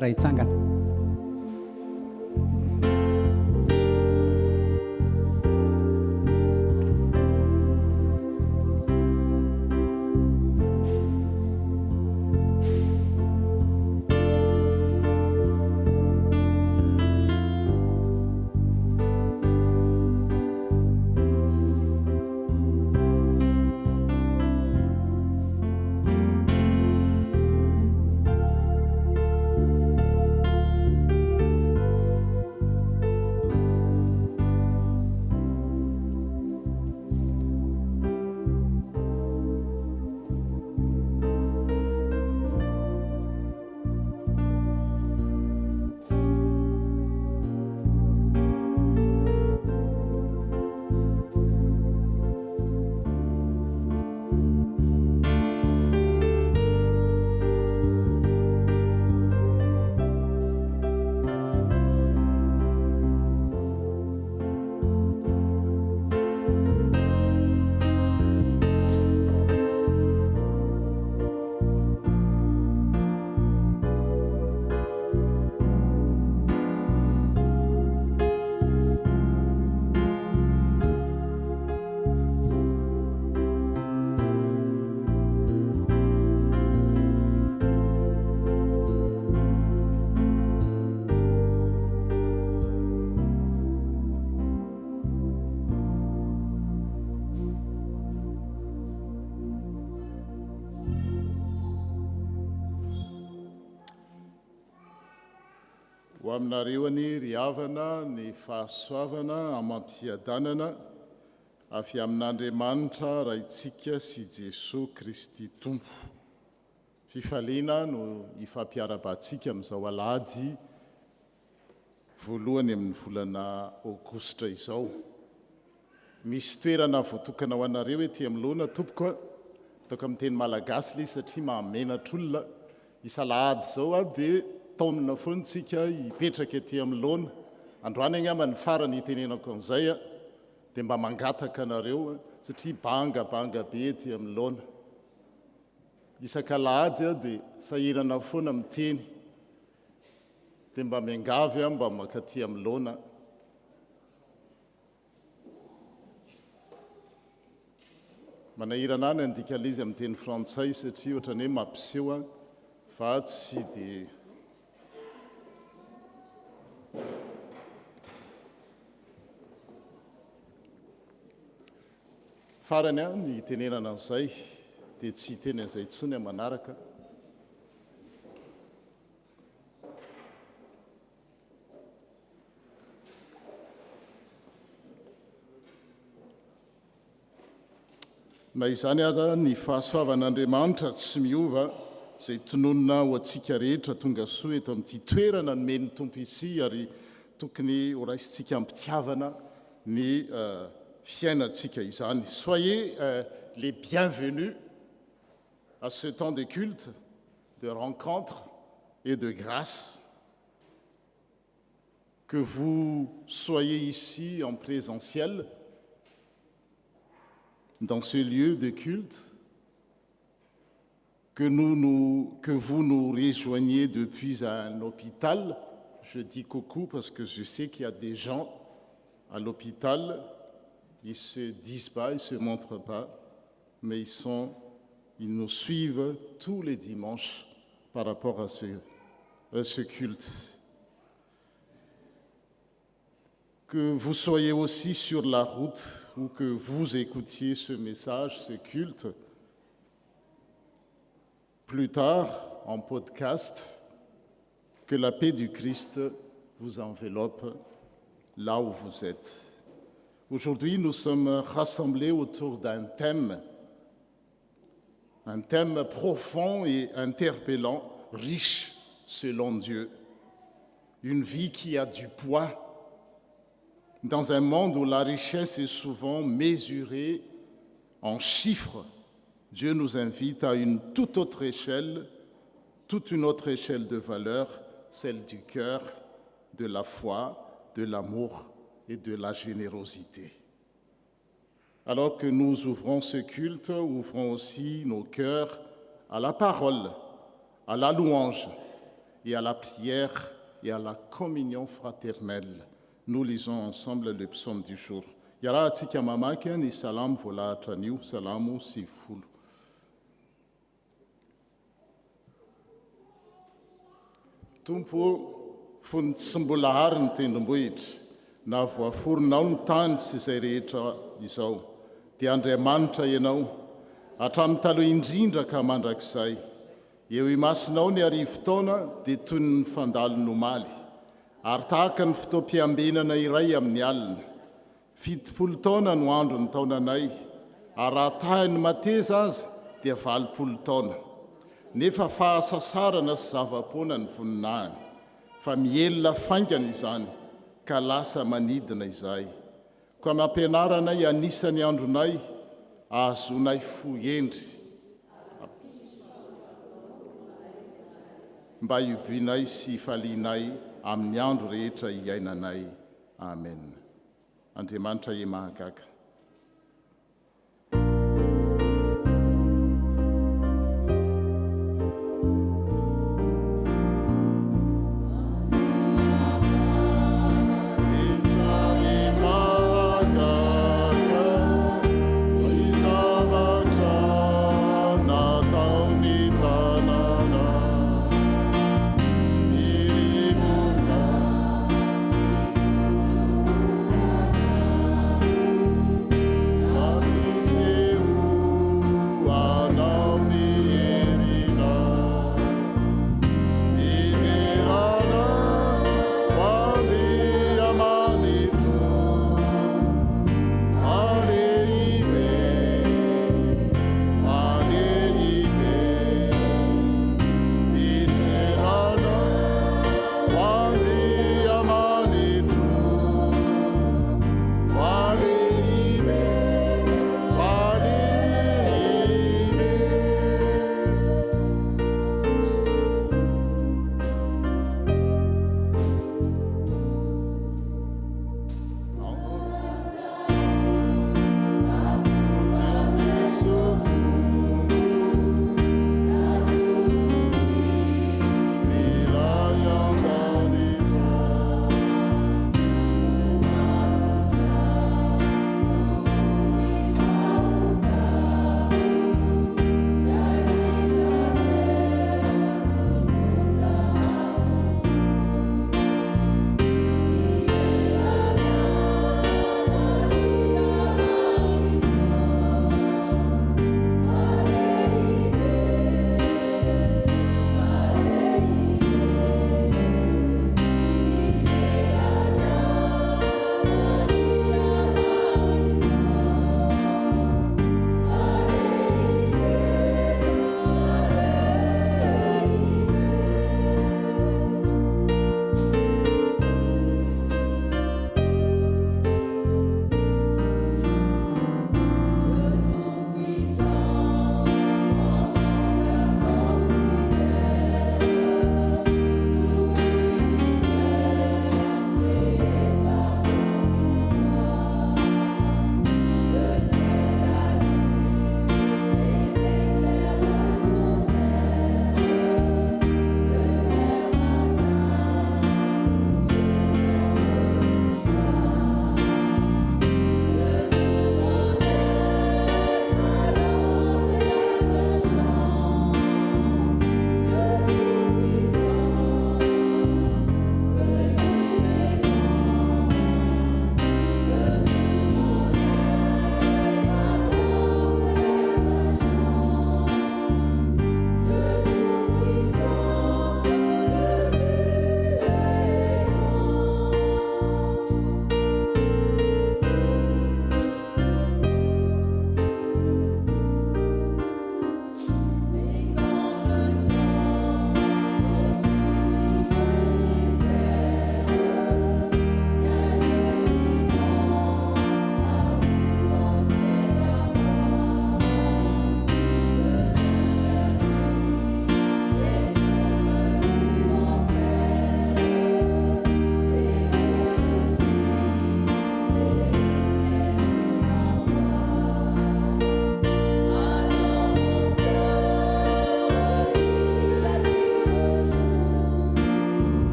Ray Sangana. Ho aminareo any ry havana ny fahasoavana amampiadanana avy amin'Andriamanitra raintsika sy Jesosy Kristy Tompo. Fifaliana no ifampiarabantsika amin'izao alahady voalohany amin'ny volana Aogositra izao. Misy toerana voatokana ho anareo ety amin'loana tompoko ataoko amin'ny teny malagasy ilay satria mahamenatra olona. Isalahady izao dia taonina foantsika hipetraka ety amin'loana. Androany angamba ny farany itenenako an'izay dia mba mangataka anareo satria bangabanga be ety amin'loana. Isan-kalahady dia sahirana foana miteny dia mba miangavy mba mankaty amin'loana. Manahirana any andikana izy amin'ny teny frantsay satria ohatrany hoe mampiseho fa tsy dia farany ny tenenana an'izay dia tsy teny an'izay intsony manaraka. Na izany ara ny fahasoavan'Andriamanitra tsy miova izay tononona ho antsika rehetra tonga soa eto amin'ity toerana nomeny Tompo ity ary tokony ho raisintsika ampitiavana ny fiainantsika izany. Soyez les bienvenus à ce temps de culte, de rencontre et de grâce. Que vous soyez ici en présentiel, dans ce lieu de culte, que vous nous rejoigniez depuis un hôpital. Je dis coucou parce que je sais qu'il y a des gens à l'hôpital, ils ne se disent pas, ils ne se montrent pas, mais ils nous suivent tous les dimanches par rapport à ce culte. Que vous soyez aussi sur la route ou que vous écoutiez ce message, ce culte, plus tard en podcast, que la paix du Christ vous enveloppe là où vous êtes. Aujourd'hui, nous sommes rassemblés autour d'un thème profond et interpellant, riche selon Dieu. Une vie qui a du poids dans un monde où la richesse est souvent mesurée en chiffres. Dieu nous invite à une toute autre échelle, toute une autre échelle de valeur, celle du cœur, de la foi, de l'amour et de la générosité. Alors que nous ouvrons ce culte, ouvrons aussi nos cœurs à la parole, à la louange et à la prière et à la communion fraternelle. Nous lisons ensemble le psaume du jour. Iarahantsika mamaky ny salamo voalahatra an'io, salamo 70. Tompo, fony tsy mbola hary ny tendrombohitra, na voaforonao ny tany sy izay rehetra izao, dia Andriamanitra ianao, hatramin'ny taloha indrindra ka mandrakizay. Eo imasinao ny arivo-taona dia toy ny fandalo nomaly, ary tahaka ny fotoam-piambenana iray amin'ny alina. 70 taona no andro ny taonanay, ary raha tahany mateza aza dia 80 taona. Nefa fahasasarana sy zava-poana ny voninahiny, fa mielona faingana izany, ka lasa manidina izahay. Koa mampianaranay anisany andronay, ahazonay fohendry, mba iobinay sy falianay amin'ny andro rehetra iainanay. Amen. Andriamanitra mahagaga.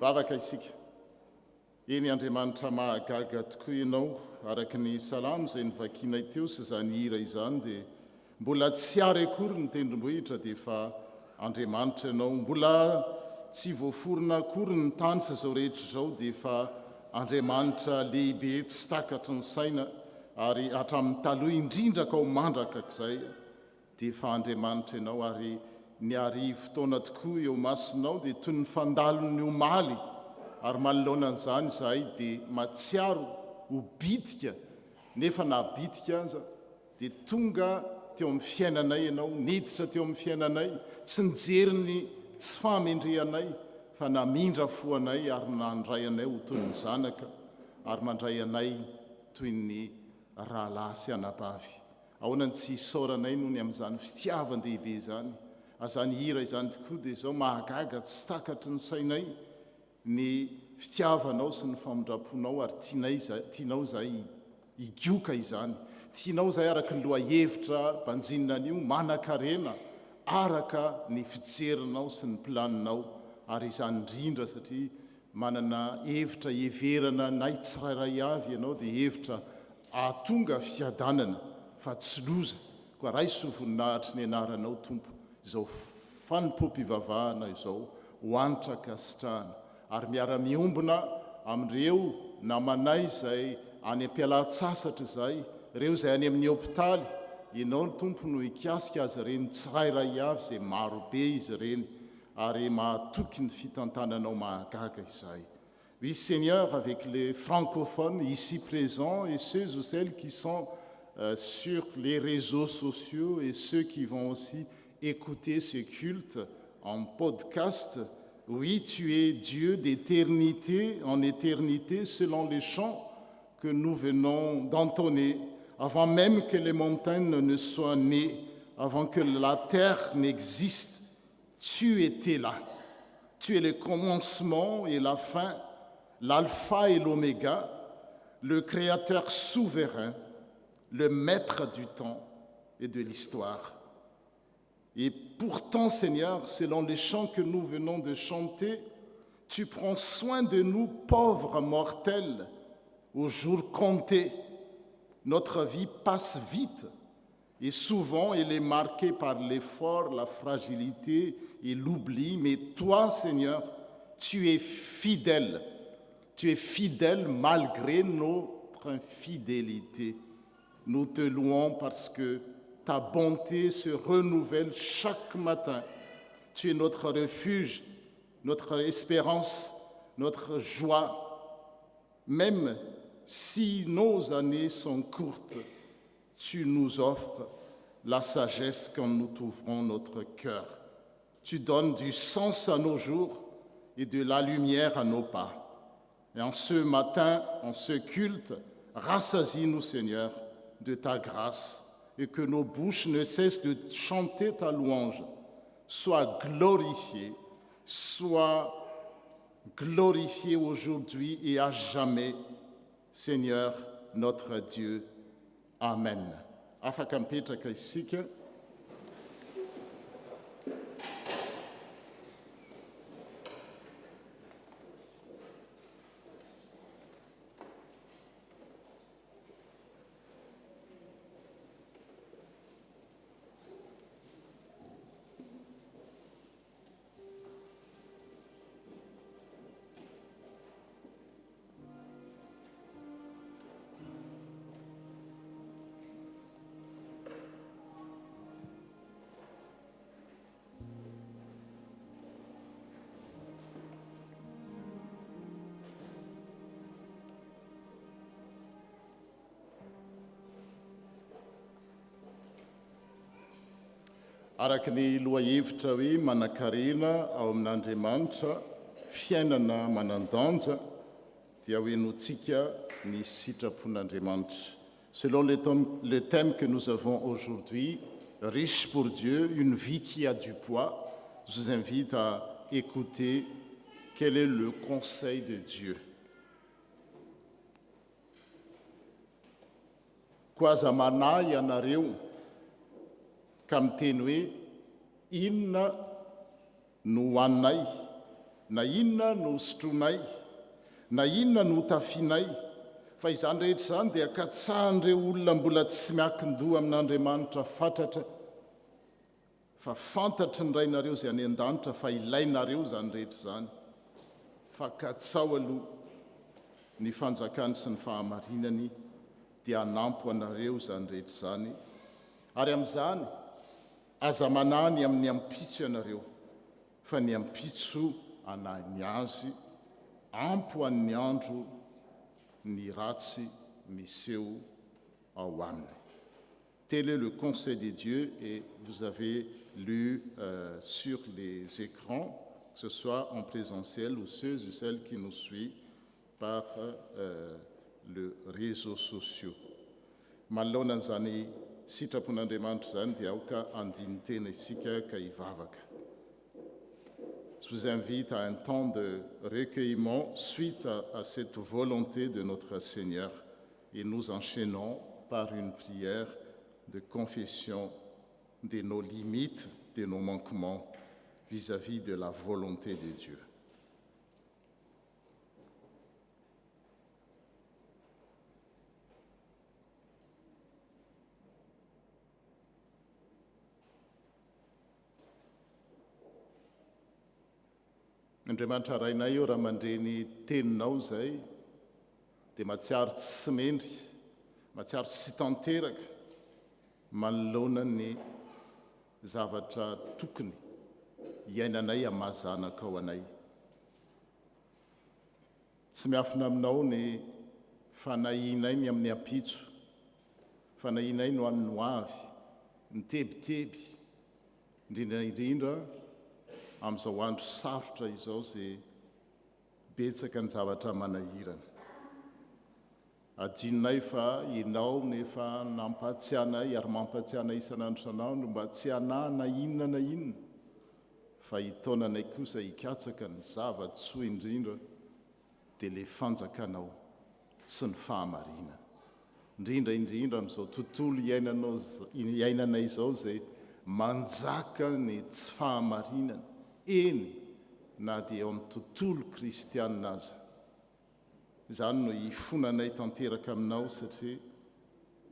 Vavaka isika. Eny Andriamanitra mahagaga tokoa ianao araka ny salamo izay nivakianay teo sy izany hira izany dia mbola tsy ary akory ny tendrombohitra dia efa Andriamanitra ianao. Mbola tsy voaforona akory ny tany sy izao rehetra izao dia efa Andriamanitra lehibe tsy takatry ny saina ary hatramin'ny taloha indrindra ka ho mandrak'izay dia efa Andriamanitra ianao ary ny arivo fotoana tokoa eo masinao dia toy ny fandalon'ny omaly ary manoloana an'izany izahay dia matsiaro ho bitika nefa nabitika aza dia tonga teo amin'ny fiainanay ianao, niditra teo amin'ny fiainanay, tsy nijery ny tsy famendrehanay fa namindra foanay ary nandray anay ho toy ny zanaka ary mandray anay toy ny rahalahy sy anabavy. Ahoana ny tsy isaoranay noho ny amin'izany fitiavan-dehibe izany. Azany hira izany tokoa dia izao mahagaga tsy takatry ny sainay ny fitiavanao sy ny famondraponao ary tianao izay higioka izany. Tianao izay araka ny loha-hevitra banjinina an'io manan-karena araka ny fijerinao sy ny planinao ary izany indrindra satria manana hevitra heverana nay tsirairay avy ianao dia hevitra ahatonga fiadanana fa tsy loza koa raiso voninahitry ny anaranao Tompo izao fanompom-pivavahana izao hoanitra kasitrahana ary miara-miombona amin'ireo namanay izay any am-pialan-tsasatra izay ireo izay any amin'ny hôpitaly ianao Tompo no hikasika azy ireny tsirairay avy izay marobe izy ireny ary mahatoky ny fitantananao mahagaga izay. Oui Seigneur, avec les francophones ici présents et ceux ou celles qui sont sur les réseaux sociaux et ceux qui vont aussi écouter ce culte en podcast. Oui, tu es Dieu d'éternité en éternité selon les chants que nous venons d'entonner, avant même que les montagnes ne soient nées, avant que la terre n'existe. Tu étais là. Tu es le commencement et la fin, l'alpha et l'oméga, le créateur souverain, le maître du temps et de l'histoire. Et pourtant, Seigneur, selon les chants que nous venons de chanter, tu prends soin de nous, pauvres mortels, aux jours comptés. Notre vie passe vite et souvent elle est marquée par l'effort, la fragilité et l'oubli. Mais toi, Seigneur, tu es fidèle. Tu es fidèle malgré notre infidélité. Nous te louons parce que ta bonté se renouvelle chaque matin. Tu es notre refuge, notre espérance, notre joie. Même si nos années sont courtes, tu nous offres la sagesse quand nous t'ouvrons notre cœur. Tu donnes du sens à nos jours et de la lumière à nos pas. Et en ce matin, en ce culte, rassasie-nous, Seigneur, de ta grâce et que nos bouches ne cessent de chanter ta louange. Sois glorifié aujourd'hui et à jamais, Seigneur notre Dieu. Amen. Afaka mipetraka isika. Araka ny lohahevitra hoe manan-karena ao amin'Andriamanitra, fiainana manan-danja, dia hoenontsika ny sitrapon'Andriamanitra. Selon le thème que nous avons aujourd'hui, riche pour Dieu, une vie qui a du poids, je vous invite à écouter quel est le conseil de Dieu. Koaza manahy ianareo ka miteny hoe inona no hoanay na inona no sotroanay na inona no tafianay fa izany rehetra izany dia akatsahan'ireo olona mbola tsy miankin-doha amin'Andriamanitra fantatra fa fantatry ny rainareo izay any an-danitra fa ilainareo izany rehetra izany fa katsao aloha ny fanjakany sy ny fahamarinany dia hanampo anareo izany rehetra izany ary amin'izany aza manany amin'ny ampitso ianareo fa ny ampitso anany azy ampo an'ny andro ny ratsy miseho ao aminy. Tel est le conseil de Dieu et vous avez lu sur les écrans, que ce soit en présentiel ou ceux et celles qui nous suivent par le réseaux sociaux. Manoloana an'izany sitrapon'Andriamanitra zany dia aoka andiny-tena isika ka hivavaka. Je vous invite à un temps de recueillement suite à cette volonté de notre Seigneur et nous enchaînons par une prière de confession de nos limites, de nos manquements vis-à-vis de la volonté de Dieu. Andriamanitra rainay eo raha mandreny teninao zay dia matsiaro tsy mendry, matsiaro tsy tanteraka manoloana ny zavatra tokony iainanay amazanaka ao anay. Tsy miafina aminao ny fanahinay ny amin'ny ampitso, fanahinay no amin'ny hoavy, ny tebiteby, indrindraindrindra amin'izao andro sarotra izao izay betsaka ny zavatra manahirana. Adinonay fa ianao nefa nampatsianay ary mampatsianay isan'andro isan'andro mba tsy hanana inona na inona fa hitaonanay kosa hikatsaka ny zava-tsoa indrindra dia le fanjakanao sy ny fahamarinana. Indrindra amin'izao tontolo iainanay izao izay manjaka ny tsy fahamarinana eny na dia eo amin'ny tontolo kristianina aza. Izany no hifonanay tanteraka aminao satria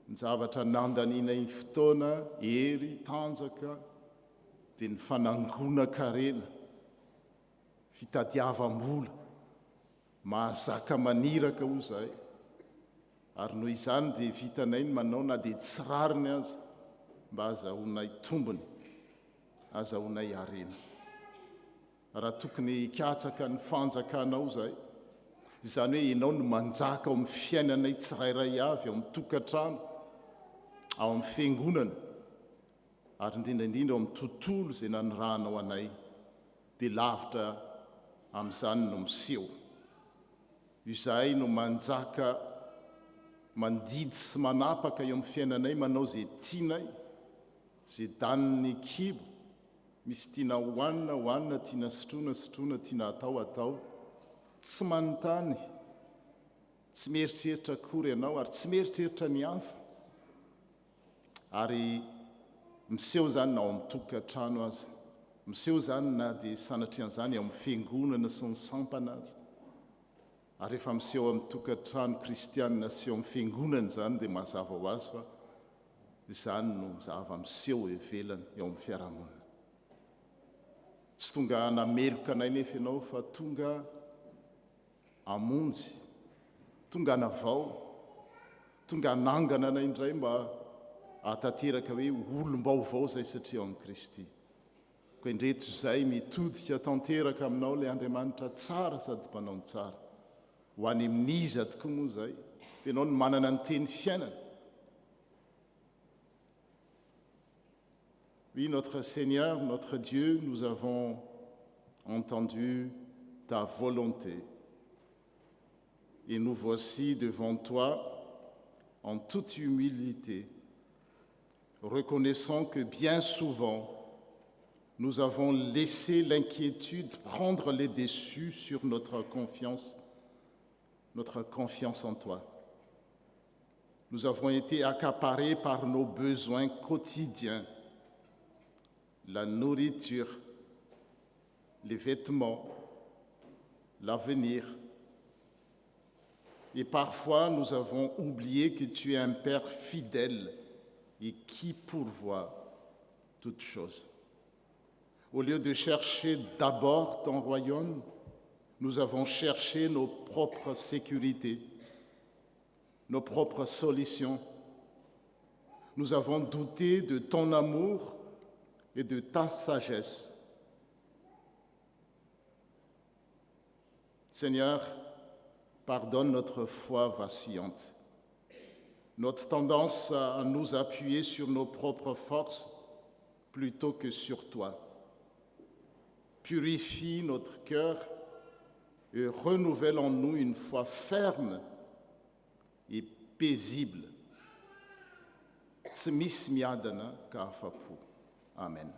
ny zavatra nandaninay fotoana hery tanjaka dia ny fanangona-karena, fitadiavam-bola, mahazaka maniraka ho zay ary noho izany dia vitanay ny manao na dia tsy rariny aza mba azahoanay tombony, azahoanay harena. Raha tokony hikatsaka ny fanjakanao zay, izany hoe ianao no manjaka ao amin'ny fiainanay tsirairay avy, ao amin'ny tokantrano, ao amin'ny fiangonana, ary indrindraindrindra ao amin'ny tontolo izay nanirahanao anay, dia lavitra amin'izany no miseho. Izahay no manjaka mandidy sy manapaka eo amin'ny fiainanay, manao izay tianay, izay daniny kibo, misy tiana hohanina, tiana sotroina, tiana atao, tsy manontany, tsy mieritreritra akory ianao ary tsy mieritreritra ny hafa. Ary miseho zany na ao amin'ny tokantrano aza, miseho zany na dia sanatrian'izany ao amin'ny fiangonana sy ny sampana aza. Ary rehefa miseho amin'ny tokantrano kristianina sy eo amin'ny fiangonana zany dia mazava ho azy fa izany no zava miseho ivelany eo amin'ny fiarahamonina. Tsy tonga hanameloka anay nefa ianao fa tonga hamonjy, tonga hanavao, tonga hanangana anay indray mba hahatanteraka hoe olom-baovao zay satria ao amin'ny Kristy. Koa indreto izay mitodika tanteraka aminao ilay Andriamanitra tsara sady mpanao ny tsara. Ho any amin'iza tokoa moa zay, fa ianao no manana ny teny fiainana. Oui, notre Seigneur, notre Dieu, nous avons entendu ta volonté. Et nous voici devant toi en toute humilité, reconnaissant que bien souvent, nous avons laissé l'inquiétude prendre les dessus sur notre confiance en toi. Nous avons été accaparés par nos besoins quotidiens, la nourriture, les vêtements, l'avenir. Et parfois, nous avons oublié que tu es un Père fidèle et qui pourvoit toutes choses. Au lieu de chercher d'abord ton royaume, nous avons cherché nos propres sécurités, nos propres solutions. Nous avons douté de ton amour et de ta sagesse. Seigneur, pardonne notre foi vacillante, notre tendance à nous appuyer sur nos propres forces plutôt que sur toi. Purifie notre cœur et renouvelle en nous une foi ferme et paisible. Tsmismiadana kafapu. Amen.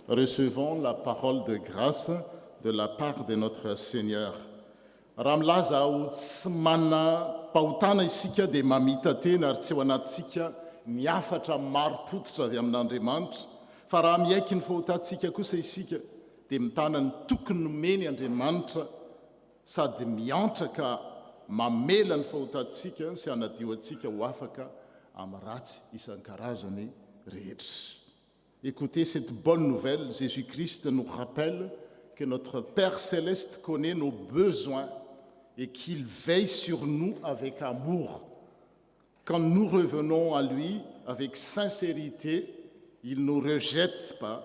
Recevons la parole de grâce de la part de notre Seigneur. Ramlaza ou tsmana pautana isika de mamita tena ary tsy ho anatsika miafatra maropototra avy amin'Andriamanitra fa raha miaiky ny fahotantsika kosa isika dia mitana ny tokony nomeny Andriamanitra sady miantraka mamela ny fahotantsika sy hanadio antsika ho afaka amin'ny ratsy isan-karazany rehetra. Écoutez cette bonne nouvelle, Jésus-Christ nous rappelle que notre Père céleste connaît nos besoins et qu'il veille sur nous avec amour. Quand nous revenons à lui avec sincérité, il ne nous rejette pas.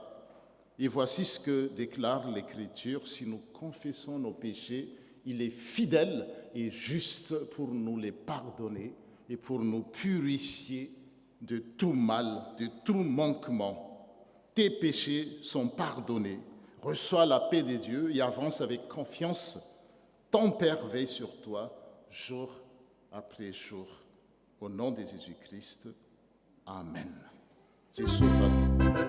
Et voici ce que déclare l'Écriture: si nous confessons nos péchés, il est fidèle et juste pour nous les pardonner et pour nous purifier de tout mal, de tout manquement. Tes péchés sont pardonnés. Reçois la paix de Dieu et avance avec confiance. Ton Père veille sur toi jour après jour. Au nom de Jésus-Christ, Amen. C'est souverain.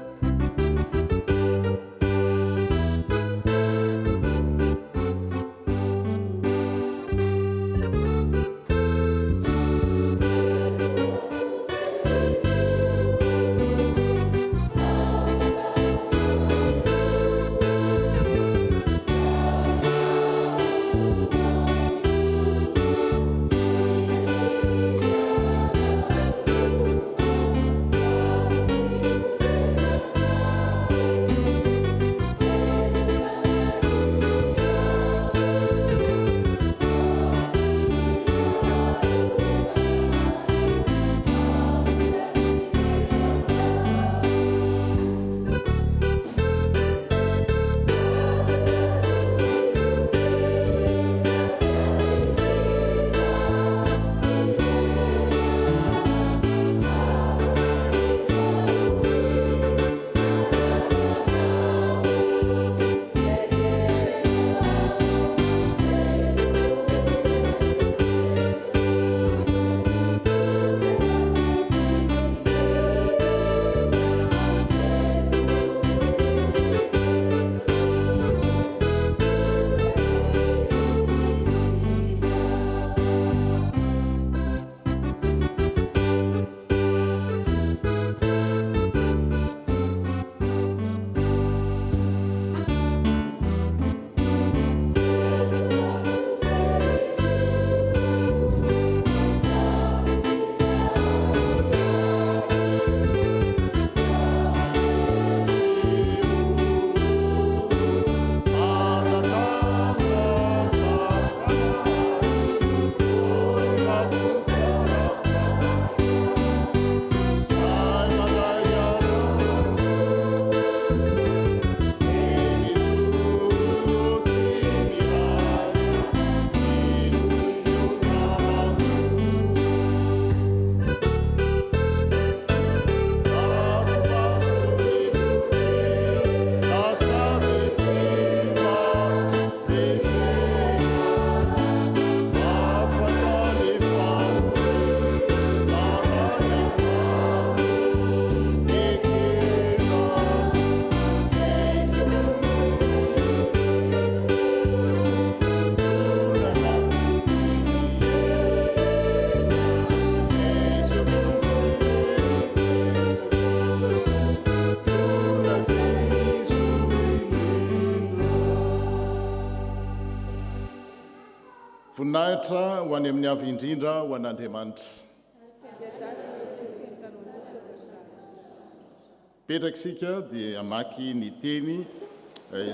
maninahitra ho any amin'ny avy indrindra ho an'Andriamanitra. Petraka isika dia amaky ny teny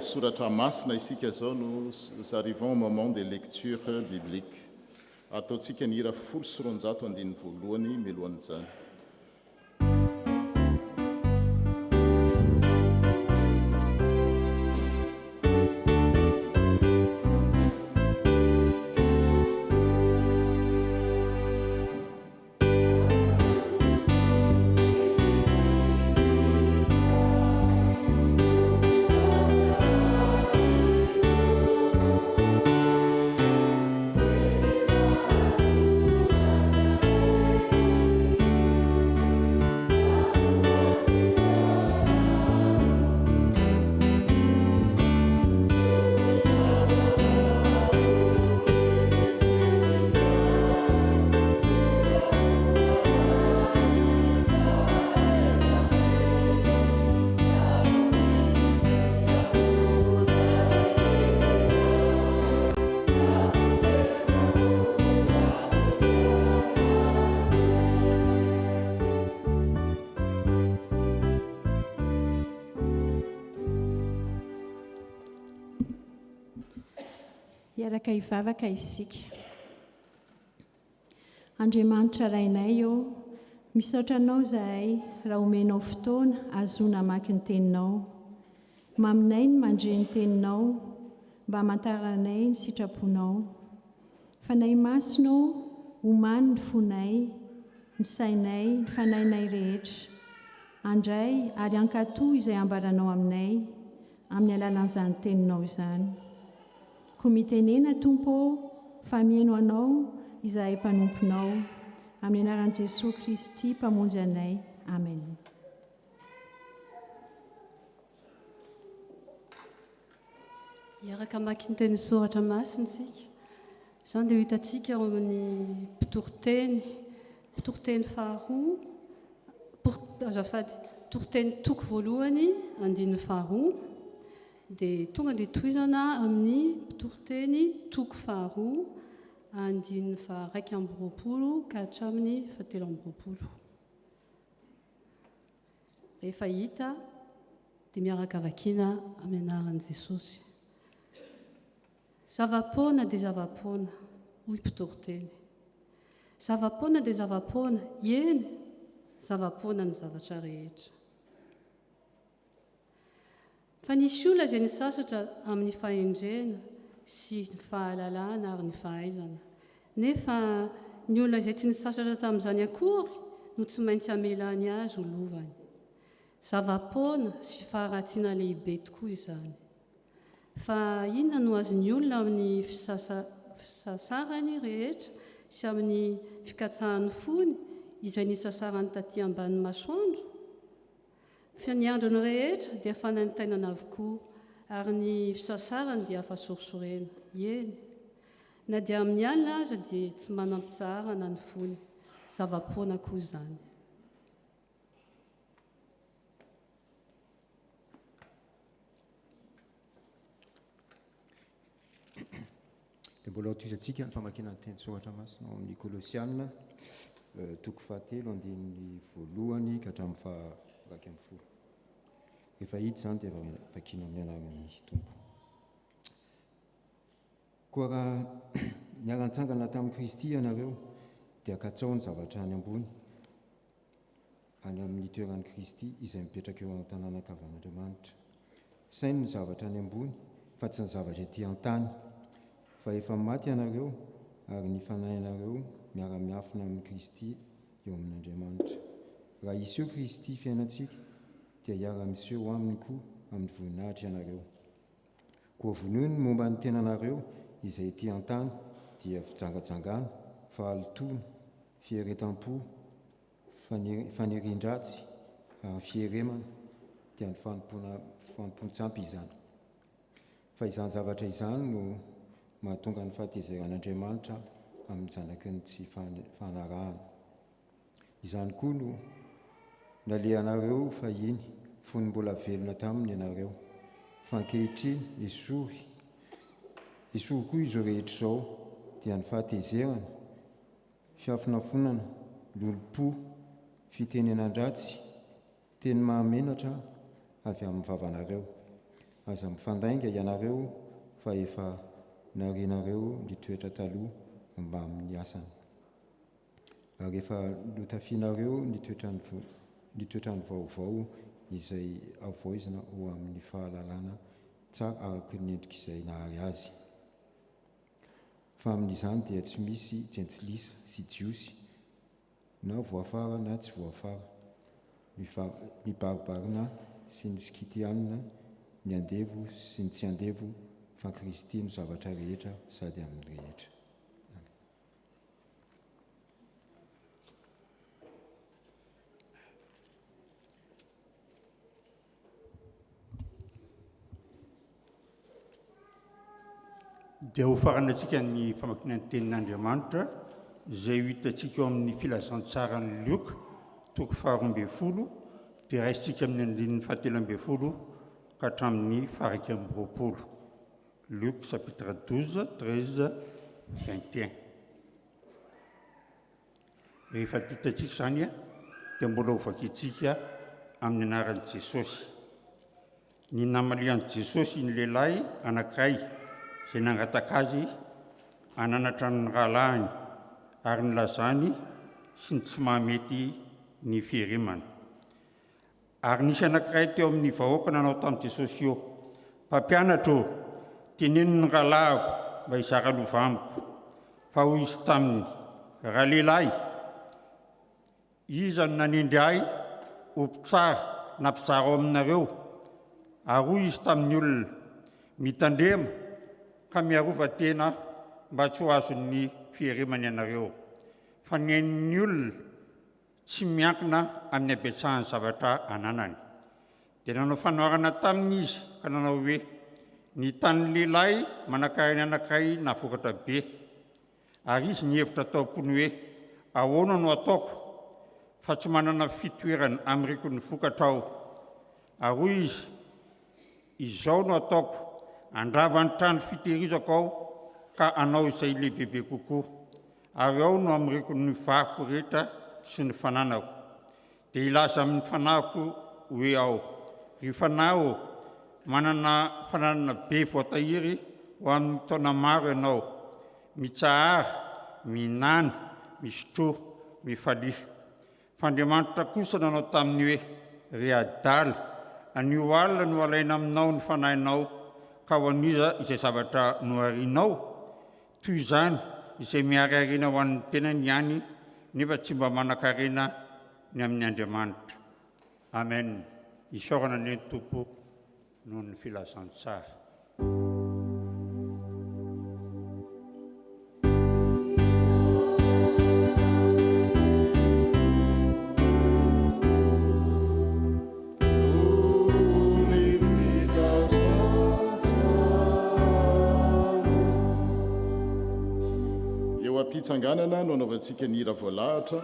soratra masina isika zao. Nous arrivons au moment des lectures bibliques. Ataontsika ny hira 19 milohan'izany. Iaraka hivavaka isika. Andriamanitra rainay o, misaotra anao zahay raha omenao fotoana azona hamaky ny teninao. Maminay ny mandre ny teninao mba hamantaranay ny sitraponao. Fanay masonao omany ny fonay, ny sainay, ny fanainay rehetra. Andray ary ankatoa izay ambaranao aminay amin'ny alalan'izany teninao izany. Koa mitenena Tompo fa mihaino anao izahay mpanomponao, amin'ny anaran'i Jesosy Kristy mpamonjy anay. Amen. Iaraka mamaky ny teny soratra masina isika. Izao dia hitantsika ao amin'ny mpitoroteny faharoa, mpitoroteny toko voalohany, andininy faharoa, dia tonga dia tohizana amin'ny mpitoroteny toko faharoa, andininy faha-raika amby roapolo ka hatramin'ny fahatelo amby roapolo. Rehefa hita dia miaraka vakiana amin'ny anaran'i Jesosy. Zava-poana dia zava-poana, hoy mpitoroteny. Zava-poana dia zava-poana, eny, zava-poana ny zavatra rehetra. Fa nisy olona izay nisasatra amin'ny fahendrena sy ny fahalalana ary ny fahaizana. Nefa ny olona izay tsy nisasatra tamin'izany akory no tsy maintsy hamelany azy ho lovany. Zava-poana sy faharatsiana lehibe tokoa izany. Fa inona no azon'ny olona amin'ny fisasarany rehetra sy amin'ny fikatsahan'ny fony izay nisasarany taty ambanin'ny masoandro? Fa ny androny rehetra dia fanantenana avokoa, ary ny fisasarany dia afa-sorisorena. Eny, na dia amin'ny alina aza dia tsy manam-pitsarana ny fony. Zava-poana koa izany. Dia mbola toizantsika ny famakiana ny teny soratra masina amin'ny Kolosianina, toko fahatelo, andininy voalohany ka hatramin'ny faha-raika amby folo. Efa hita izany dia vakiana amin'ny anaran'ny Tompo. Koa raha niara-nitsangana tamin'i Kristy ianareo dia katsao ny zavatra any ambony, any amin'ny toeran'i Kristy izay mipetraka eo amin'ny tanànan-kavan'Andriamanitra. Sainy ny zavatra any ambony fa tsy ny zavatra ety an-tany. Fa efa maty ianareo ary ny fanahinareo miara-miafina amin'ny Kristy eo amin'Andriamanitra. Raha iseho Kristy fiainantsika dia hiara-miseho aminy koa amin'ny voninahitra ianareo. Koa vonoiny momba ny tenanareo izay ety an-tany dia fijangajangana, fahalitoana, fieretam-po, fanerian-dratsy ary fieremana dia ny fanompoan-tsampy izany. Fa izany zavatra izany no mahatonga ny fahatezeran'Andriamanitra amin'ny zanaky ny tsy fanarahana. Izany koa no nalehanareo fahiny fony mbola velona taminy ianareo. Fa ankehitriny esory koa izy rehetra izao dia ny fahatezerana, fiafinafonana, lolo-po, fitenenan-dratsy, teny mahamenatra avy amin'ny vavanareo. Aza mifandainga ianareo fa efa narenareo ny toetra taloha mba amin'ny asany. Ary efa lotafianareo ny toetrany vaovao izay avoizina ho amin'ny fahalalana tsara araka ny endrika izay nahary azy. Fa amin'izany dia tsy misy tsentilisa sy jiosy, na voafara na tsy voafara, ny baribarina sy ny skitianina, ny andevo sy ny tsy andevo, fa Kristy no zavatra rehetra sady amin'ny rehetra. Dia ho faranantsika ny famakiana ny tenin'Andriamanitra izay ho hitantsika eo amin'ny filazantsara ny Lioka toko 12 dia raisitsika amin'ny andininy 17 ka hatramin'ny 20. Luc chapitre 12, 13, 21. Rehefa hitantsika izany dia mbola ho vakiantsika amin'ny anaran'i Jesosy. Ny namalian'i Jesosy ny lehilahy anankiray izay nangataka azy ananatra ny rahalahiny ary nylazany sy ny tsy mahamety ny fiherimana. Ary nisy anankiray teo amin'ny vahoaka nanao tamin'i Jesosy eo, mpampianatro, teneno ny rahalahiko mba hizara lova amiko. Fa hoy izy taminy, raha lehilahy, iza no nanindry ahy ho mpitsara na mpizara ao aminareo? Ary hoy izy tamin'ny olona, mitandrema ka miarova tena mba tsy ho azon'ny fiherimana ianareo. Fa ny ain'ny olona tsy miankina amin'ny abetsahany zavatra ananany. Dia nanao fanoharana taminy izy ka nanao hoe, ny tanin'ny lehilahy manankarena anankiray navokatra be. Ary izy nihevitra taopony hoe, ahoana no ataoko fa tsy manana fitoerana amin'ireko ny vokatra aho. Ary hoy izy, izao no ataoko, andrava ny trano fitehirizako aho ka anao izay lehibebe kokoa. Ary ao no amin'ireko ny vako rehetra sy ny fananako. Dia ilaza amin'ny fanahiko hoe ao, ry fanahy, manana fananana be voatahiry ho amin'ny taona maro ianao, mitsahara, minana, misotro, mifalifa. Fa Andriamanitra kosa nanao taminy hoe, ry adala, anio alina no alaina aminao ny fanahinao, ka ho aniza izay zavatra noharianao, toy izany izay miariariana ho an'ny tenany ihany, nefa tsy mba manan-karena ny amin'ny Andriamanitra. Amen. Isaorana ny Tompo noho ny filazantsara. Eo am-pitsanganana no anaovantsika ny hira voalahatra.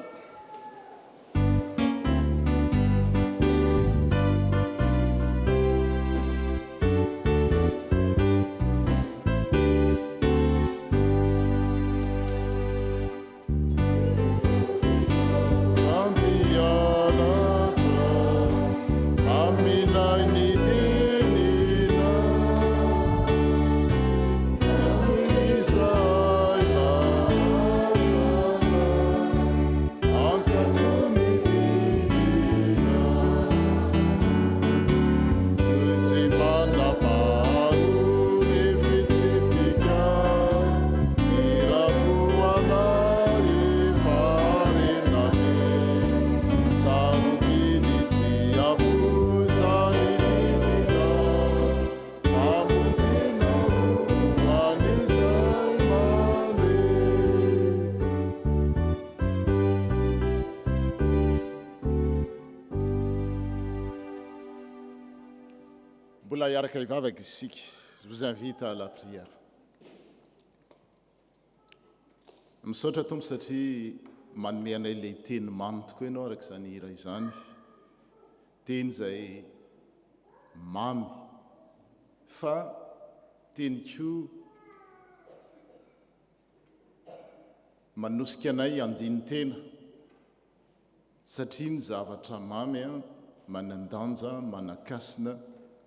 Mbola hiaraka hivavaka isika. Je vous invite à la prière. Misaotra Tompo satria manome anay ilay teny mamy tokoa ianao araka izany hira izany. Teny izay mamy fa teny koa manosika anay andiny tena satria ny zavatra mamy a manandanja manakasina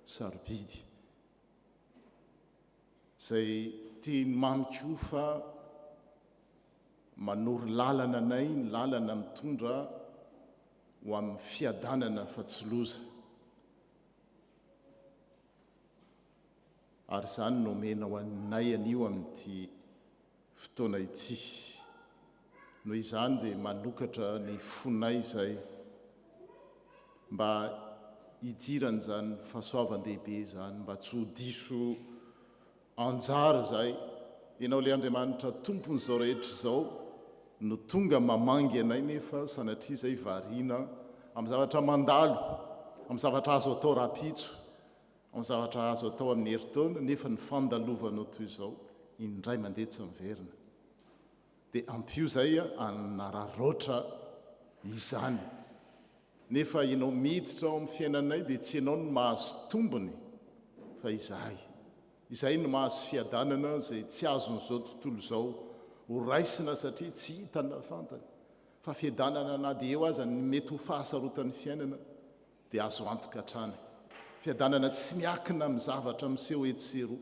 sarobidy zay tiany mamy koa fa manory lalana anay ny lalana mitondra ho amin'ny fiadanana fa tsy loza ary zany nomena ho annay anio amin'ity fotoana ity noho izany dia manokatra ny fonay zay mba hidirana zany fahasoavan-dehibe zany mba tsy ho diso anjara zay ianao le Andriamanitra tompony zao rehetra zao no tonga mamangy anay nefa sanatria zay variana amin'ny zavatra mandalo amin'ny zavatra azo atao rapitso amin'ny zavatra azo atao amin'ny heritaona nefa ny fandalovanao toy zao indray mandeha tsy miverina dia ampio zay anararoatra izany nefa ianao miditra ao amin'ny fiainanay dia tsy ianao no mahazo tombony fa izay no mahazo fiadanana zay tsy azon'izao tontolo zao ho raisina satria tsy hitana fantany fa fiadanana na dia eo aza ny mety ho fahasarotan'ny fiainana dia azo antoka hatrany fiadanana tsy miakina amin'ny zavatra miseho etsero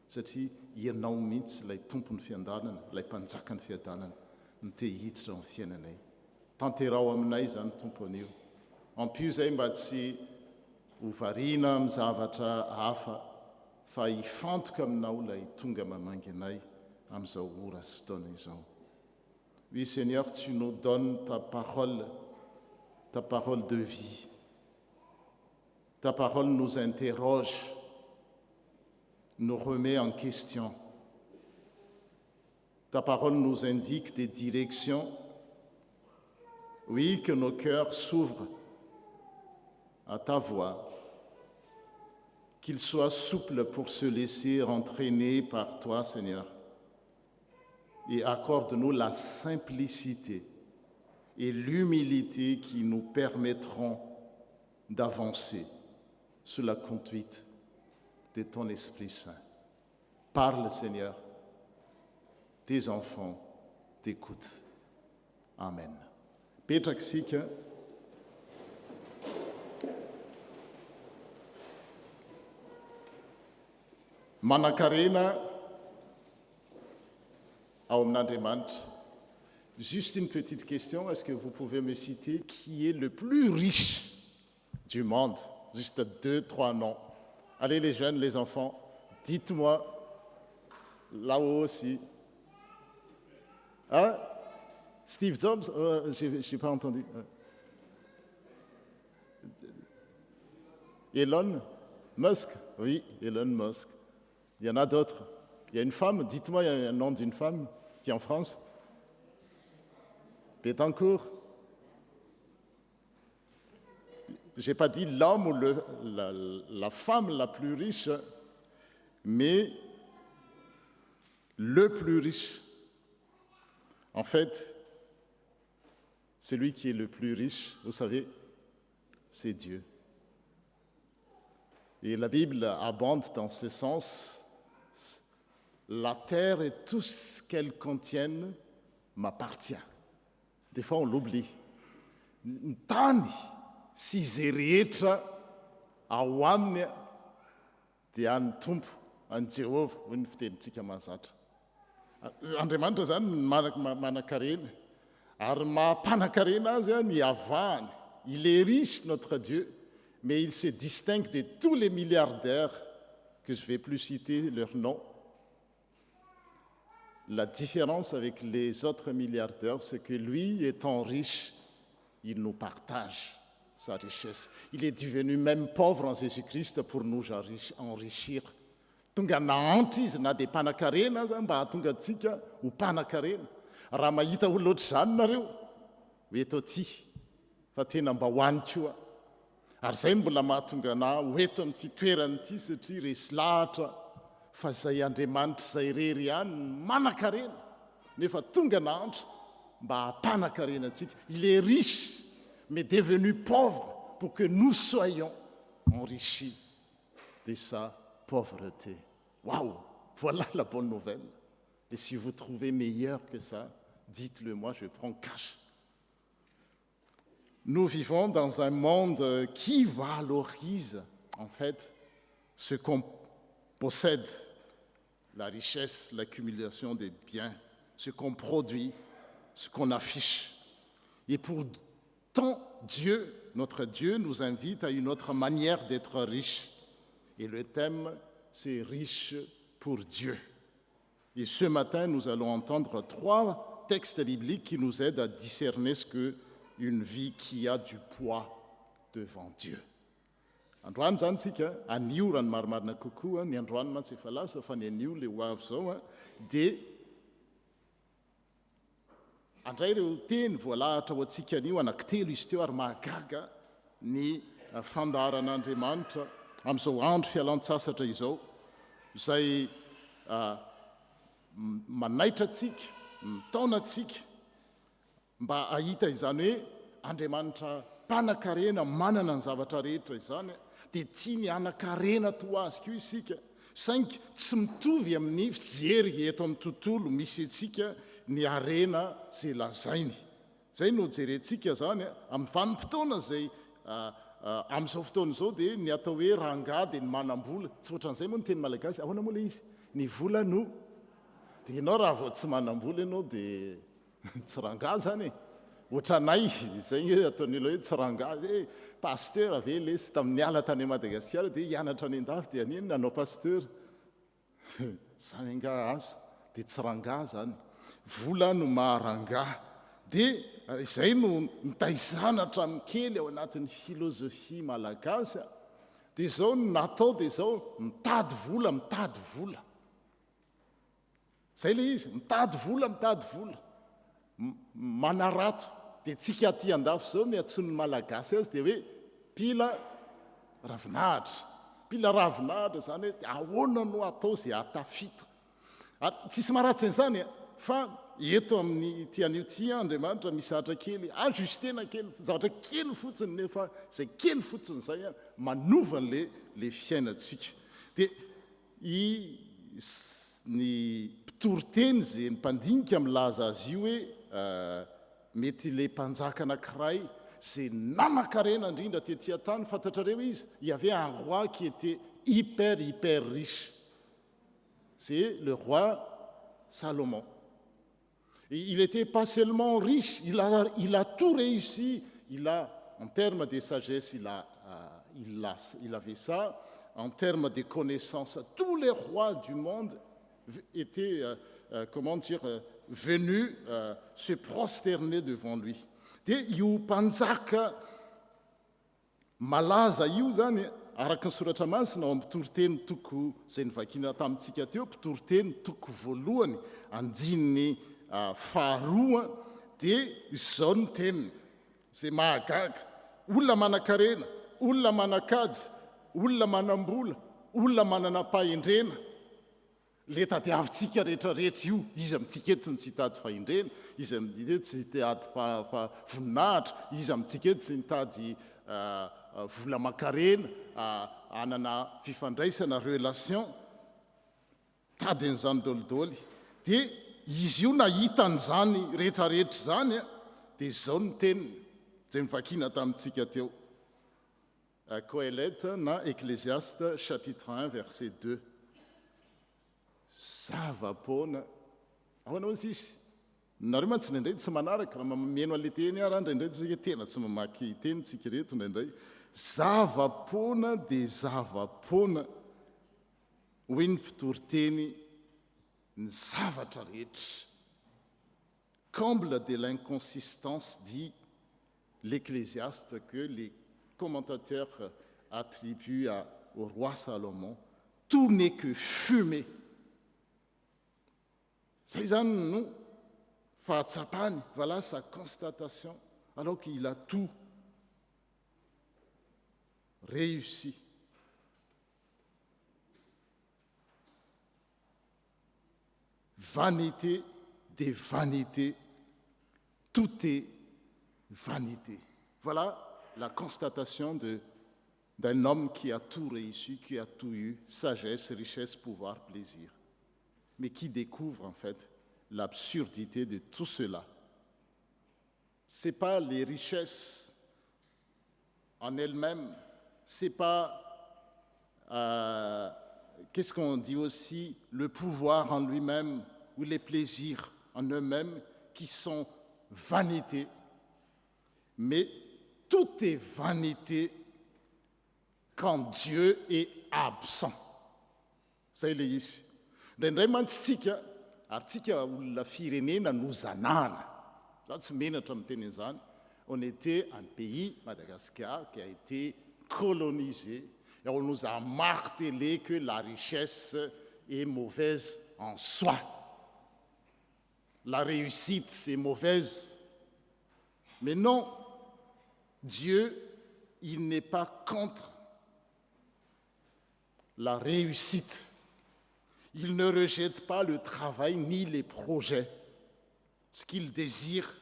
satria ianao mihitsy ilay tompony fiadanana ilay mpanjaka ny fiadanana ny te hiditra amin'ny fiainanay tanterao aminay zany tompon'io ampio zay mba tsy hovariana amin'ny zavatra hafa fa hifantoka aminao ilay tonga mamangy anay amin'izao ora sy fotoana izao. Oui Seigneur, tu nous donnes ta parole de vie. Ta parole nous interroge, nous remet en question. Ta parole nous indique des directions. Oui, que nos cœurs s'ouvrent à ta voix, qu'ils soient souples pour se laisser entraîner par toi, Seigneur. Et accorde-nous la simplicité et l'humilité qui nous permettront d'avancer sous la conduite de ton Esprit Saint. Parle, Seigneur, tes enfants t'écoutent. Amen. Petra sika manakarena ao amin'Andriamanitra. Juste une petite question, est-ce que vous pouvez me citer qui est le plus riche du monde? Juste 2-3 noms. Allez les jeunes, les enfants, dites-moi, là-haut aussi. Hein? Steve Jobs? Je n'ai pas entendu. Elon Musk? Oui, Elon Musk. Il y en a d'autres. Il y a une femme, dites-moi, il y a un nom d'une femme qui est en France. Bettencourt. Je n'ai pas dit l'homme ou la femme la plus riche, mais le plus riche. En fait, celui qui est le plus riche, vous savez, c'est Dieu. Et la Bible abonde dans ce sens. La terre et tout ce qu'elle contienne m'appartient. Des fois, on l'oublie. Tany sy zay rehetra ao aminy dia any tompo any Jehova hoy ny fitenintsika mahazatra. Andriamanitra zany manakarena ary mampanakarena azy ny avahany. Il est riche, notre Dieu, mais il se distingue de tous les milliardaires que je ne vais plus citer leur nom. La différence avec les autres milliardaires, c'est que lui, étant riche, il nous partage sa richesse. Il est devenu même pauvre en Jésus-Christ pour nous enrichir. Tonga nahantra izy na dia mpanakarena aza mba hahatonga antsika ho mpanakarena. Raha mahita olona ohatr'izany nareo, ho eto aty, fa tena mba ho any koa. Ary izay mbola mahatonga anahy ho eto amin'ity toerana ity satria resy lahatra fa zay Andriamanitra zay rery ihany manakarena nefa tonga nahandro mba hampanakarenantsika antsika. Il est riche mais devenu pauvre pour que nous soyons enrichis de sa pauvreté. Waouh, voilà la bonne nouvelle. Et si vous trouvez meilleur que ça, dites-le moi, je prends cash. Nous vivons dans un monde qui valorise, en fait, ce qu'on possède, la richesse, l'accumulation des biens, ce qu'on produit, ce qu'on affiche. Et pourtant, Dieu, notre Dieu, nous invite à une autre manière d'être riche. Et le thème, c'est « riche pour Dieu ». Et ce matin, nous allons entendre 3 textes bibliques qui nous aident à discerner ce qu'une vie qui a du poids devant Dieu. Androany zany tsika anio rano marimarina kokoa ny androany mantsy efa lasa fa ny anio le ho avy zao dia andray ireo teny voalahatra ho antsika anio anankitelo izy teo ary mahagaga ny fandaharan'Andriamanitra amin'izao andro fialan-tsasatra izao izay manaitra antsika, mitaona antsika mba ahita izany hoe Andriamanitra mpanan-karena manana ny zavatra rehetra izany dia tia ny hanan-karena toa azy koa isika saingy tsy mitovy amin'ny fijery eto amin'ny tontolo misy antsika ny arena izay lazainy. Zay no jerentsika zany amin'ny vanim-potoana izay amin'izao fotoana izao dia ny atao hoe ranga dia ny manam-bola. Tsy ohatran'izay moa ny teny malagasy, ahoana moa le izy? Ny vola no. Dia ianao raha vao tsy manam-bola ianao dia tsy ranga zany e. Ohatranay, izay ataon'ny olona hoe tsy ranga, pasteur ave lesy tamin'ny ala tany Madagasikara dia hianatra any an-dafy dia aniny nanao pasteur. Zany anga aza dia tsy ranga zany. Vola no maharanga. Dia izay no mitaizana hatramin'ny kely ao anatin'ny filozofia malagasy. Dia izao no natao dia izao mitady vola, mitady vola. Zay le izy, mitady vola, mitady vola. Manarato. Dia tsika aty an-dafy izao ny antsoin'ny malagasy azy dia hoe pila ravinahitra. Pila ravinahitra zany hoe ahoana no atao izay atafita. Ary tsisy maharatsy an'izany fa eto amin'ny tian'io ty Andriamanitra misy zavatra kely ajustena kely, zavatra kely fotsiny nefa izay kely fotsiny izay manova le fiainantsika. Dia ny mpitoroteny izay ny mpandinika milaza azy io hoe mety le mpanjaka anankiray izay nanan-karena indrindra tetỳ tany fantatrareo izy, il y avait un roi qui était hyper riche. C'est le roi Salomon. Et il n'était pas seulement riche, il a tout réussi. En termes de sagesse, il avait ça. En termes de connaissances, tous les rois du monde étaient, venus se prosterner devant lui. Dia io mpanjaka malaza io zany araka ny soratra masina ao amin'ny mpitoroteny toko izay nivakiana tamintsika teo, mpitoroteny toko voalohany andininy faharoa dia izao ny teniny izay mahagaga: olona manan-karena, olona manan-kaja, olona manam-bola, olona mananam-pahendrena. Le tadiavintsika rehetrarehetra io, izy amintsika eto tsy hitady fahendrena, izy amintsika eto tsy hitady voninahitra, izy amintsika eto tsy hitady vola aman-karena, anana fifandraisana relation, tady an'izany dolidoly. Dia izy io nahita an'izany rehetrarehetra zany dia izao ny teniny izay mivakiana tamintsika teo. Qoélette na Ecclésiaste chapitre 1 verset 2. Zava-poana. Ahoana hozy izy? Nareo mantsy indraindray tsy manaraka raha mameno an'ilay teny ara indraindray tsika tena tsy mamaky teny tsika reto indraindray. Zava-poana dia zava-poana hoy ny mpitoroteny ny zavatra rehetra. Comble de l'inconsistance, dit l'Ecclésiaste, que les commentateurs attribuent au roi Salomon. Tout n'est que fumée. Zay zany no fahatsapany, voilà sa constatation, alors qu'il a tout réussi. Vanité des vanités, tout est vanité. Voilà la constatation d'un homme qui a tout réussi, qui a tout eu, sagesse, richesse, pouvoir, plaisir, mais qui découvre en fait l'absurdité de tout cela. Ce n'est pas les richesses en elles-mêmes, ce n'est pas, qu'est-ce qu'on dit aussi, le pouvoir en lui-même ou les plaisirs en eux-mêmes qui sont vanité, mais tout est vanité quand Dieu est absent. Zay le izy. Indray mantsitsika ary tsika olona firenena no zanana. Za tsy menatra amin'ny teny izany. On était un pays, Madagascar, qui a été colonisé. Et on nous a martelé que la richesse est mauvaise en soi. La réussite, c'est mauvaise. Mais non, Dieu, il n'est pas contre la réussite. Il ne rejette pas le travail ni les projets. Ce qu'il désire,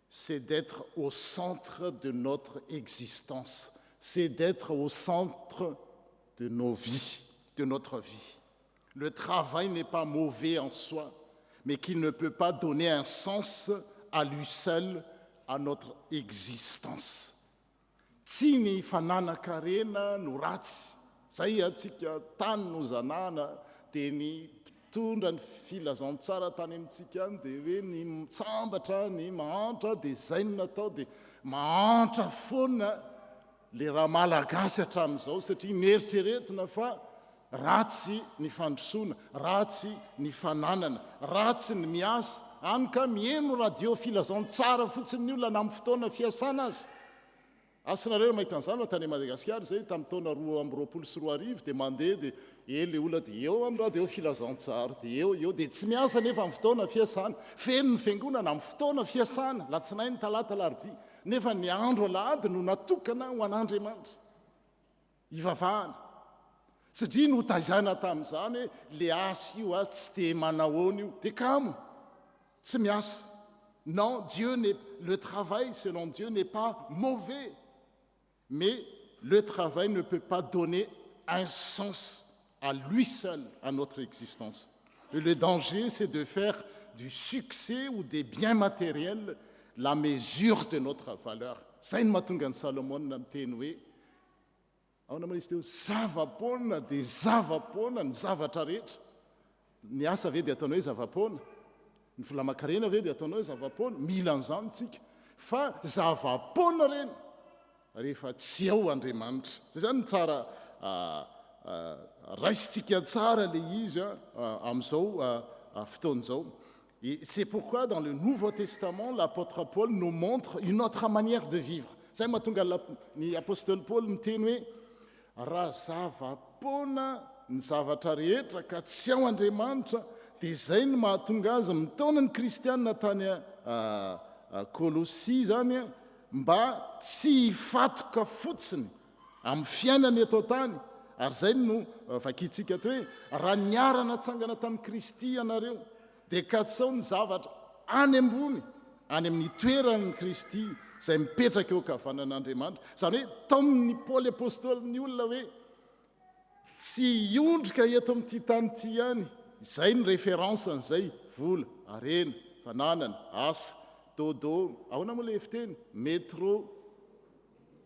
c'est d'être au centre de notre existence. C'est d'être au centre de nos vies, de notre vie. Le travail n'est pas mauvais en soi, mais qu'il ne peut pas donner un sens à lui seul à notre existence. Tsy ny fananakarena no ratsy. Zay atsika tany no zanana, dia ny mpitondra ny filazantsara tany amintsika any, dia hoe ny mitsambatra, ny mahantra, dia zay no natao, dia mahantra foana le raha malagasy hatramin'izao, satria mieritrretina fa ratsy ny fandrosoana, ratsy ny fananana, ratsy ny miasa, any ka mieno radio filazantsara fotsiny ny olona na amin'ny fotoana fiasana azy. Asinareo mahita an'izany fa tany Madagasikara zay tamin'ny taona 2024 dia mandeha dia le olona dia eo amin'ny radio filazantsara dia eo dia tsy miasa nefa amin'ny fotoana fiasana, feno ny fiangonana amin'ny fotoana fiasana, latsinainy, talata, alarobia, nefa ny andro alahady no natokana ho an'Andriamanitra ivavahana. Satria notazana tamin'izany hoe le asa io tsy dia manahoana io, dia kamo tsy miasa. Non, le travail selon Dieu n'est pas mauvais, mais le travail ne peut pas donner un sens à lui seul à notre existence. Et le danger, c'est de faire du succès ou des biens matériels la mesure de notre valeur. Zay ny mahatonga ny Salomon miteny hoe ahoana moa izy teo, zava-poana dia zava-poana ny zavatra rehetra. Ny asa ve dia ataonao hoe zava-poana, ny filamakarena ve dia ataonao hoe zava-poana, mila an'izany tsika, fa zava-poana reny rehefa tsy ao Andriamanitra. Zay zany tsara raisitsika tsara le izy amin'izao fotoan'izao. Et c'est pourquoi dans le Nouveau Testament, l'apôtre Paul nous montre une autre manière de vivre. Zay mahatonga ny apôstôly Paul miteny hoe raha zava-poana ny zavatra rehetra ka tsy ao Andriamanitra, dia zay no mahatonga azy mitaona ny kristianina tany Kolosia zany mba tsy hifatoka fotsiny amin'ny fiainany eto tany. Ary zay no vakintsika to hoe raha niarana tsangana tamin'ny Kristy ianareo dia katsao ny zavatra any ambony, any amin'ny toeran'ny Kristy izay mipetraka eo kavanan'Andriamanitra. Zany hoe taon'ny Paoly apôstôly ny olona hoe tsy hiondrika eto amin'ity tany ity ihany. Izay ny référencen'izay vola, arena, fananana, asa, dodo, ahoana moa le fiteny, métro,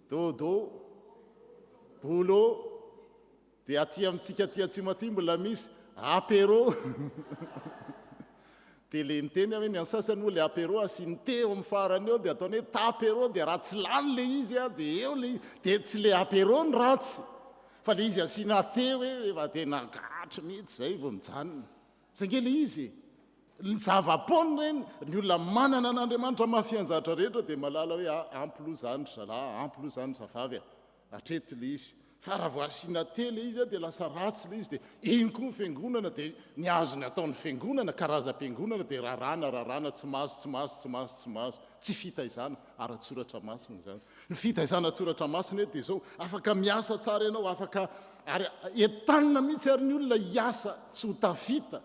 dodo, boulot, dia aty amintsika aty atsimo aty mbola misy apéro. Dia le miteny hoe ny ansasany moa le apéro asiany teo amin'ny farany eo dia ataony hoe tapéro, dia ratsy lany le izy dia eo le dia tsy le apéro ny ratsy, fa le izy asiana teo hoe efa dia nagatra mihitsy zay vao mijanona. Zay nge le izy ny zava-poana reny, ny olona manana an'Andriamanitra mafianzatra rehetra dia malala hoe amplo zany zalahy, amplo zany zavavy, atreto le izy. Fa raha vao asiana teo le izy dia lasa ratsy le izy, dia iny koa ny fiangonana, dia ny azony ataon'ny fiangonana karazam-piangonana dia rarana tsy mahazo, tsy fitaizana ara-tsoratra masina zany. Ny fitaizana tsoratra masina dia zao afaka miasa tsara ianao, afaka ary entanina mihitsy ary ny olona hiasa sy ho tafita.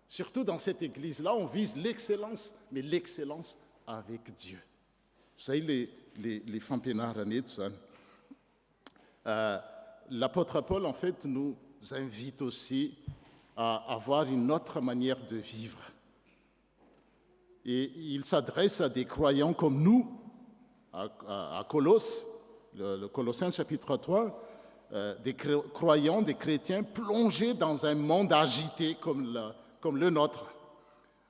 Surtout dans cette église-là, on vise l'excellence, mais l'excellence avec Dieu. Zay les fampianarana eto zany. L'apôtre Paul, en fait, nous invite aussi à avoir une autre manière de vivre. Et il s'adresse à des croyants comme nous, à Colosse, le Colossiens chapitre 3, des croyants, des chrétiens plongés dans un monde agité comme le nôtre,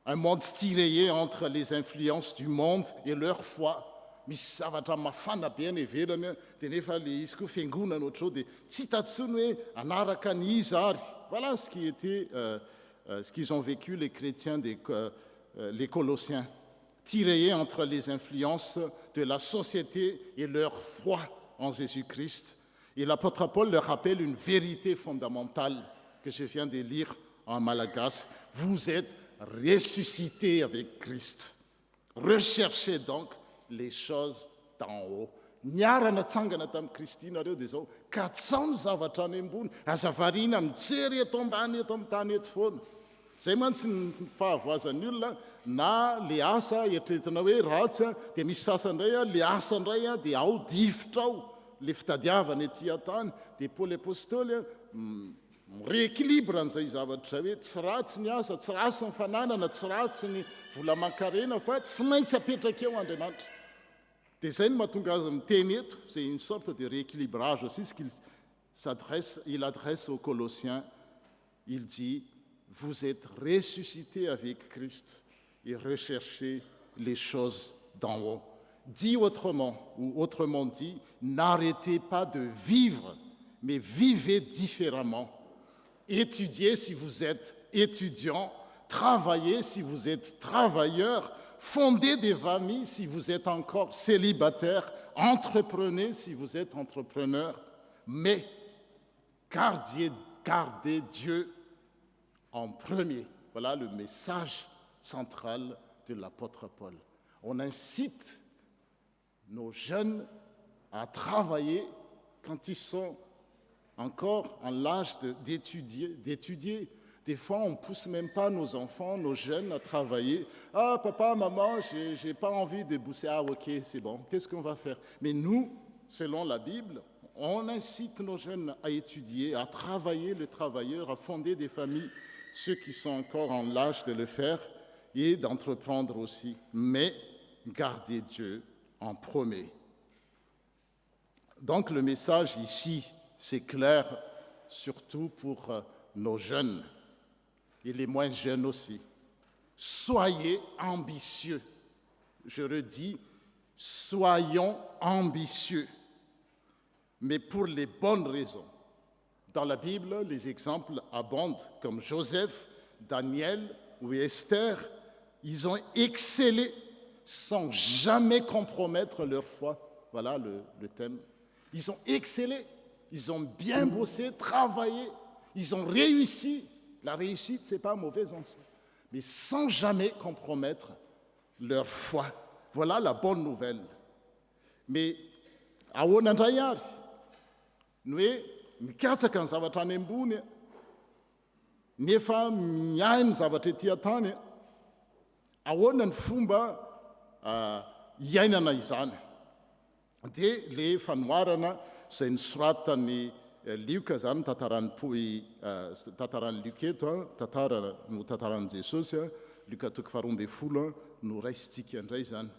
un monde tiraillé entre les influences du monde et leur foi. Misy zavatra mafana be any ivelany dia nefa le izy koa fiangonana ohatr' zao dia tsy hitatsony hoe anaraka ny izy ary. Voilà ce qui était, ce qu'ils ont vécu les chrétiens, les Colossiens, tiraillés entre les influences de la société et leur foi en Jésus-Christ. Et l'apôtre Paul leur rappelle une vérité fondamentale que je viens de lire en malagasy. Vous êtes ressuscités avec Christ. Recherchez donc les choses d'en haut. Niarana tsangana tamin'ny Kristy nareo dia zao ka tsao ny zavatra any ambony, aza variana mijery eto ambany eto amin'ny tany eto foana. Zay mantsy ny fahavoazan'ny olona na le asa eritreretina hoe ratsy dia misy sasandray le asa ndray dia ao difotra ao le fitadiavana ety an-tany dia Paoly apôstôly rééquilibre an'izay zavatra hoe tsy ratsy ny asa, tsy ratsy ny fananana, tsy ratsy ny vola man-karena fa tsy maintsy apetraka eo Andriamanitra. Dia zay no mahatonga azy miteny eto, c'est une sorte de rééquilibrage aussi, ce qu'il adresse aux Colossiens. Il dit, vous êtes ressuscités avec Christ et recherchez les choses d'en haut. Dit autrement, ou autrement dit, n'arrêtez pas de vivre, mais vivez différemment. Étudiez si vous êtes étudiant, travaillez si vous êtes travailleur, fondez des familles si vous êtes encore célibataire, entreprenez si vous êtes entrepreneur, mais gardez Dieu en premier. Voilà le message central de l'apôtre Paul. On incite nos jeunes à travailler quand ils sont encore en l'âge d'étudier. Des fois, on ne pousse même pas nos enfants, nos jeunes à travailler. « Ah, papa, maman, je n'ai pas envie de bosser. » Ah, ok, c'est bon. Qu'est-ce qu'on va faire? Mais nous, selon la Bible, on incite nos jeunes à étudier, à travailler, les travailleurs, à fonder des familles, ceux qui sont encore en l'âge de le faire, et d'entreprendre aussi. Mais gardez Dieu en premier. Donc, le message ici, c'est clair, surtout pour nos jeunes et les moins jeunes aussi. Soyez ambitieux. Je redis, soyons ambitieux, mais pour les bonnes raisons. Dans la Bible, les exemples abondent, comme Joseph, Daniel ou Esther. Ils ont excellé sans jamais compromettre leur foi. Voilà le thème. Ils ont excellé, ils ont bien bossé, travaillé, ils ont réussi. La réussite, ce n'est pas mauvais en soi, mais sans jamais compromettre leur foi. Voilà la bonne nouvelle. Mais ahoana indray ary ny hoe mikatsaka ny zavatra any ambony nefa miahy ny zavatra ety an-tany, ahoana ny fomba hiainana izany. Dia le fanoharana izay nisoratany Lioka zany tantaran'ny Lioka eto, tantaran'i Jesosy, Lioka 12 no raisintsika indray zany.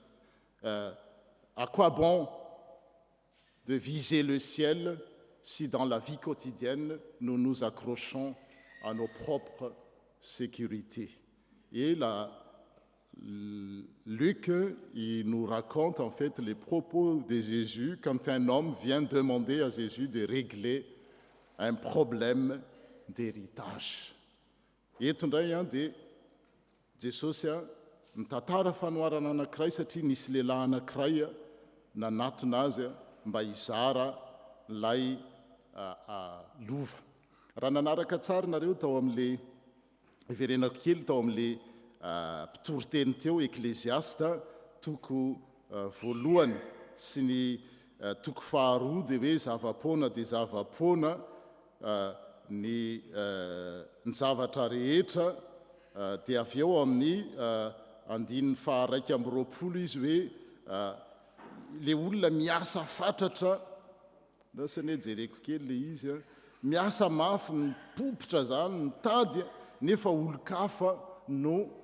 À quoi bon de viser le ciel si dans la vie quotidienne nous nous accrochons à nos propres sécurités? Et Luc, il nous raconte en fait les propos de Jésus quand un homme vient demander à Jésus de régler un problème d'héritage. Eto ndray dia Jesosy mitantara fanoharana anankiray satria nisy lehilahy anankiray nanatona azy mba hizara lay lova. Raha nanaraka tsara nareo tao amin'le iverenako kely tao amin'le mpitoriteny teo Ecclésiaste toko voalohany sy ny toko faharoa dia hoe zava-poana dia zava-poana ny zavatra rehetra dia avy eo amin'ny andininy faharaiky amby roapolo izy hoe le olona miasa fatratra nasany hoe jereko kely le izy miasa mafy mipopotra zany mitady nefa olo-kafa no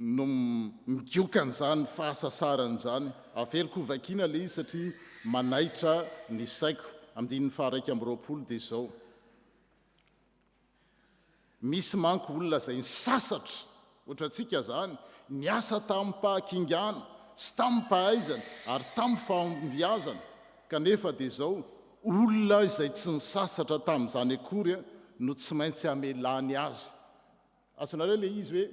no migiokanyzany fahasasaran'zany averiko vakina le izy satria manaitra ny saiko amdin'ny faharaiky am'roapolo dia zao misy manko olona zay ny sasatra ohatra antsika zany niasa tamin'ny mpahakingana sy tamin'ny mpahaizana ary tamin'ny fahombiazana kanefa dia zao olona izay tsy nisasatra tamin'izany akory no tsy maintsy amelany azy asonareo le izy hoe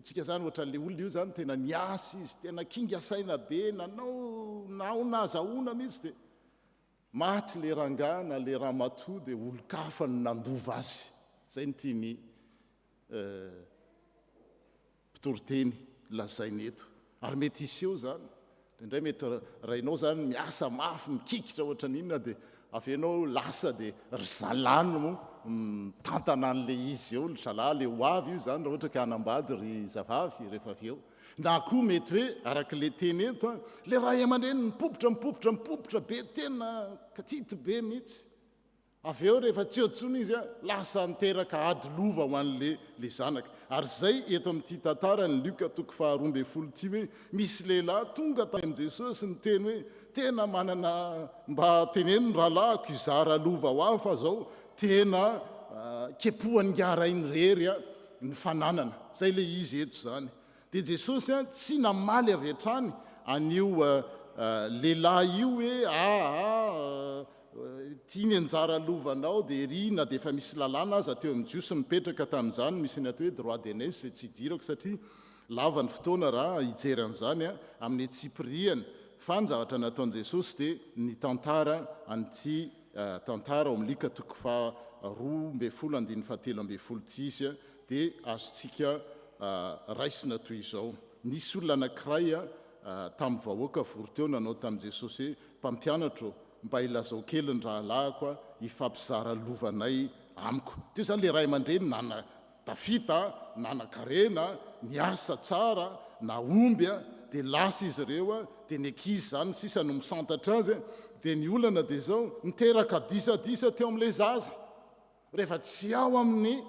tsika zany ohatra le olona io zany tena niasa izy tena kingasaina be nanao nazahoana mihitsy dia maty le rangana le ramatoa dia olo-kafa ny nandova azy zay ny tiany mpitoroteny lazainy eto ary mety iseo zany indray mety rainao zany miasa mafy mikikitra ohatra n'inona dia afenao lasa dia ry zalany mo tantana an'le izy eo zalahy le ho avy io zany raha ohatra ka hanambady ry zavavy rehefa avy eo na koa mety hoe arak'le teny eto le ray aman-dreny mipopotra be tena katity be mihitsy avy eo rehefa tsy otsony izy lasa niteraka ady lova ho an'le zanaka ary zay eto amin'ity tantara ny Luka 12 ty hoe misy lehilahy tonga tany am' Jesosy ny teny hoe tena manana mba teneny rahalahiko izara lova ho aho fa zao tena kepohany ngarainy rery ny fananana zay le izy eto zany dia Jesosy tsy namaly avy hatrany anio lehilahy io hoe tiany anjara lovanao dia rina dia efa misy lalàna aza teo amin'ny jiosy mipetraka tamin'izany misy ny atao hoe droit d'aînesse zay tsy idirako satria lava ny fotoana raha hijery an'izany amin'ny tsipriany fa ny zavatra nataon'i Jesosy dia ny tantara an'ity tantara ao amin'ny Luka 12:17 ty izy dia azontsika raisina toy izao nisy olona anankiray tamin'ny vahoaka vory teo nanao tamin'i Jesosy hoe mpampianatro mba ilazao kely ny rahalahiko hifampizara lovanay amiko teo zany le ray aman-dreny nana tafita nanakarena niasa tsara na omby dia lasa izy ireo dia ny ankizy zany sisa no misantatra azy dia ny olana dia zao niteraka disadisa teo amin'le zaza rehefa tsy ao amin'ny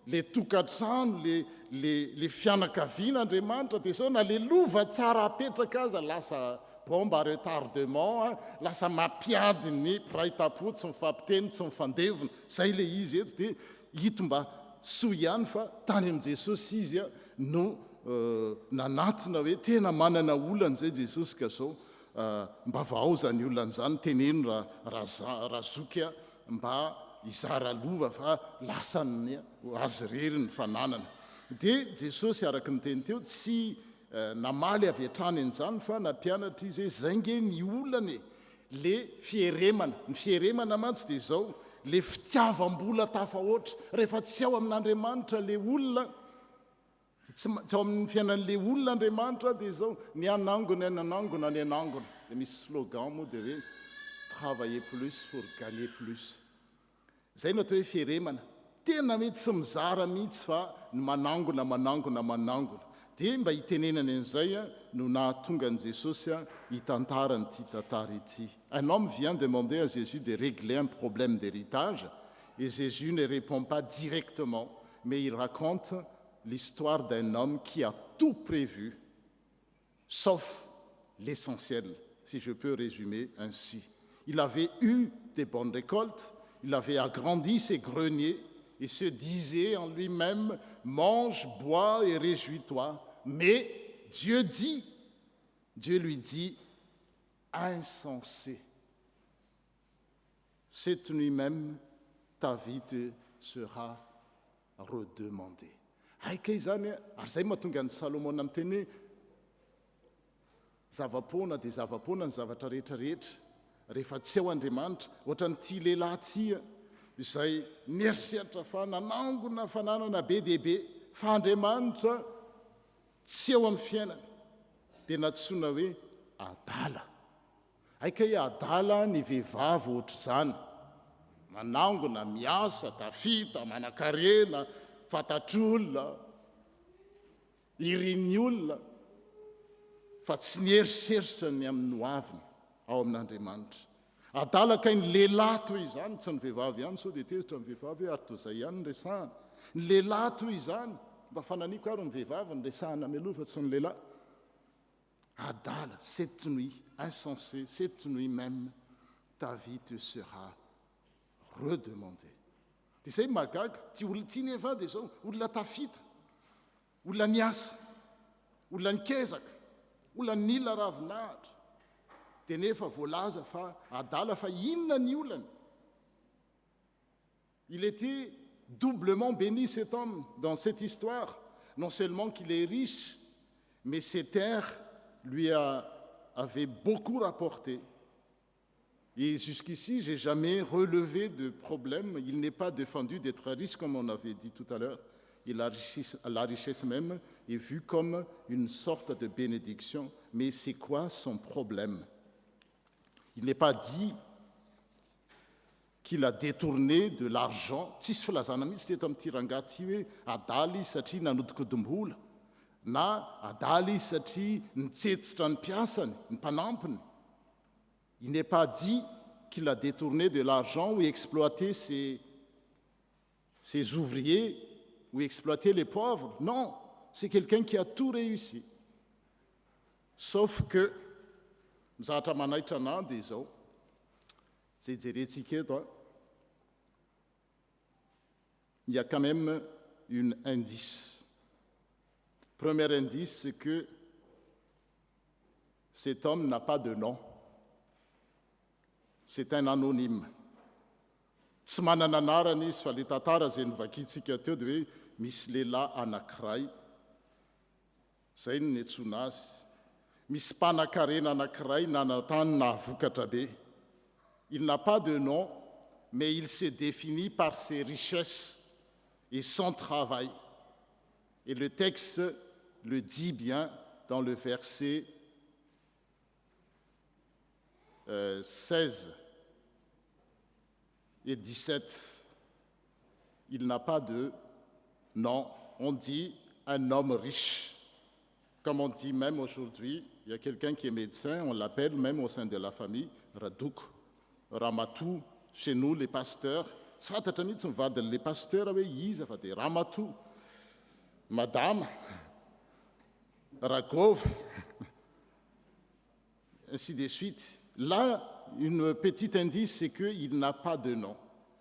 le tokantrano le fianakavian'Andriamanitra dia zao na le lova tsara apetraka aza lasa bomba retardement lasa mampiady ny piraitapo tsy mifampiteny tsy mifandevona zay le izy eto dia hito mba soa ihany fa tany am' Jesosy izy no nanatona hoe tena manana olana zay Jesosy ka zao mba vahaozany olan'izany teneno raha zoky mba izara lova fa lasany azy rery ny fananana dia Jesosy araka ny teny teo tsy namaly avy hatrany an'izany fa nampianatra izy hoe zay nge ny olana le fieremana ny fieremana mantsy dia zao le fitiavam-bola tafahoatra rehefa tsy ao amin'Andriamanitra le olona tsy ao amin'ny fiainan'le olona Andriamanitra dia zao ny anangona dia misy slogan moa dia hoe travailler plus pour gagner plus zay no atao hoe fieremana tena mety tsy mizara mihitsy fa ny manangona dia mba hitenenany an'izay no nahatonga an' Jesosy hitantarany ity tantara ity. Un homme vient demander à Jésus de régler un problème d'héritage et Jésus ne répond pas directement mais il raconte l'histoire d'un homme qui a tout prévu sauf l'essentiel, si je peux résumer ainsi. Il avait eu des bonnes récoltes, il avait agrandi ses greniers et se disait en lui-même « Mange, bois et réjouis-toi ». Mais Dieu lui dit « Insensé, cette nuit même, ta vie te sera redemandée. » Aika izany ary zay mahatonga ny Salomona miteny hoe zavapoana dia zavapoana ny zavatra rehetrarehetra rehefa tsy ao Andriamanitra ohatra nyity lehilahy ty izay nieritreritra fa nanangona fananana be dia be fa Andriamanitra tsy ao amin'ny fiainana dia natsoina hoe adala. Aika hoe adala ny vehivavy ohatr'izany manangona miasa tafita manakarena fatatr'olona iriny olona fa tsy nieritreritra ny amin'ny hoaviny ao amin'Andriamanitra. Adalaka ny lehilahy toy izany tsy ny vehivavy ihany sao dia tezitra ny vehivavy hoe ary toy izay ihany ny resahana ny lehilahy toy izany mba fananiko ary ny vehivavy ny resahana melofa tsy ny lehilahy. Adala, cette nuit, insensé, cette nuit même, ta vie te sera redemandée. Dia izay mahagaga, tsy olona ty nefa dia zao, olona tafita, olona niasa, olona nikezaka, olona nila ravinahitra. Dia nefa voalaza fa adala fa inona ny olany. Il était doublement béni cet homme dans cette histoire. Non seulement qu'il est riche, mais ses terres lui avaient beaucoup rapporté. Et jusqu'ici, je n'ai jamais relevé de problème. Il n'est pas défendu d'être riche, comme on avait dit tout à l'heure. Et la richesse même est vue comme une sorte de bénédiction. Mais c'est quoi son problème? Il n'est pas dit qu'il a détourné de l'argent. Tsisy filazana mihitsy teto amin'ity rangahy ty hoe adaly izy satria nanodikodi-mbola na adaly izy satria nitsetitra ny mpiasany, ny mpanampiny. Il n'est pas dit qu'il a détourné de l'argent ou exploité ses ouvriers ou exploité les pauvres. Non, c'est quelqu'un qui a tout réussi. Sauf que, mizatra manaitra anah dia izao, zay jerentsika eto, il y a quand même un indice. Premier indice, c'est que cet homme n'a pas de nom. C'est un anonyme. Tsy manana anarana izy fa le tantara zay nivakiantsika teo dia hoe misy lehilahy anankiray. Zay no niantsoana azy. Misy mpanan-karena anankiray nanatany nahavokatra be. Il n'a pas de nom, mais il se définit par ses richesses et son travail. Et le texte le dit bien dans le verset 16 et 17. Il n'a pas de nom. On dit un homme riche. Comme on dit même aujourd'hui, il y a quelqu'un qui est médecin, on l'appelle même au sein de la famille Radouk, Ramatou. Chez nous, les pasteurs, tsy fantatra mihitsy mivadiny les pasteurs hoe iza fa dia Ramatou, Madame, Ragov, ainsi de suite. Là, une petite indice, c'est qu'il n'a pas de nom,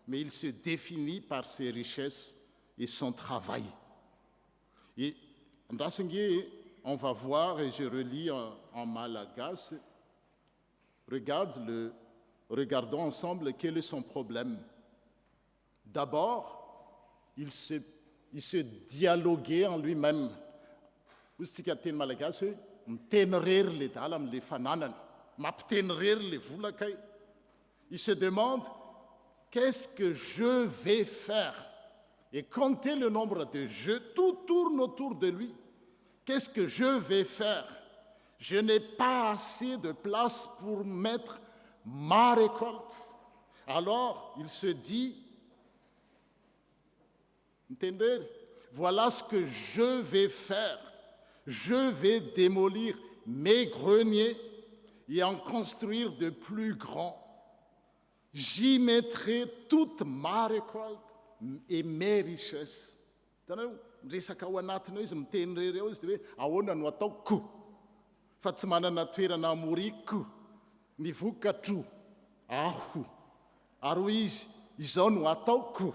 mais il se définit par ses richesses et son travail. Et on va voir, et je relis en malagasy, regardons ensemble quel est son problème. D'abord, il se dialoguait en lui-même. Ustika teny malagasy hoe miteny rery le dala amin'le fananany, mampiteny rery le vola kay. Il se demande, qu'est-ce que je vais faire? Et compter le nombre de je, tout tourne autour de lui. Qu'est-ce que je vais faire? Je n'ai pas assez de place pour mettre ma récolte. Alors, il se dit, voilà ce que je vais faire. Je vais démolir mes greniers et en construire de plus grands. J'y mettrai toute ma récolte et mes richesses. Resaka ao anatiny ao izy miteny rery ao izy dia hoe ahoana no ataoko fa tsy manana toerana amoriko ny vokatro aho ary hoy izy izao no ataoko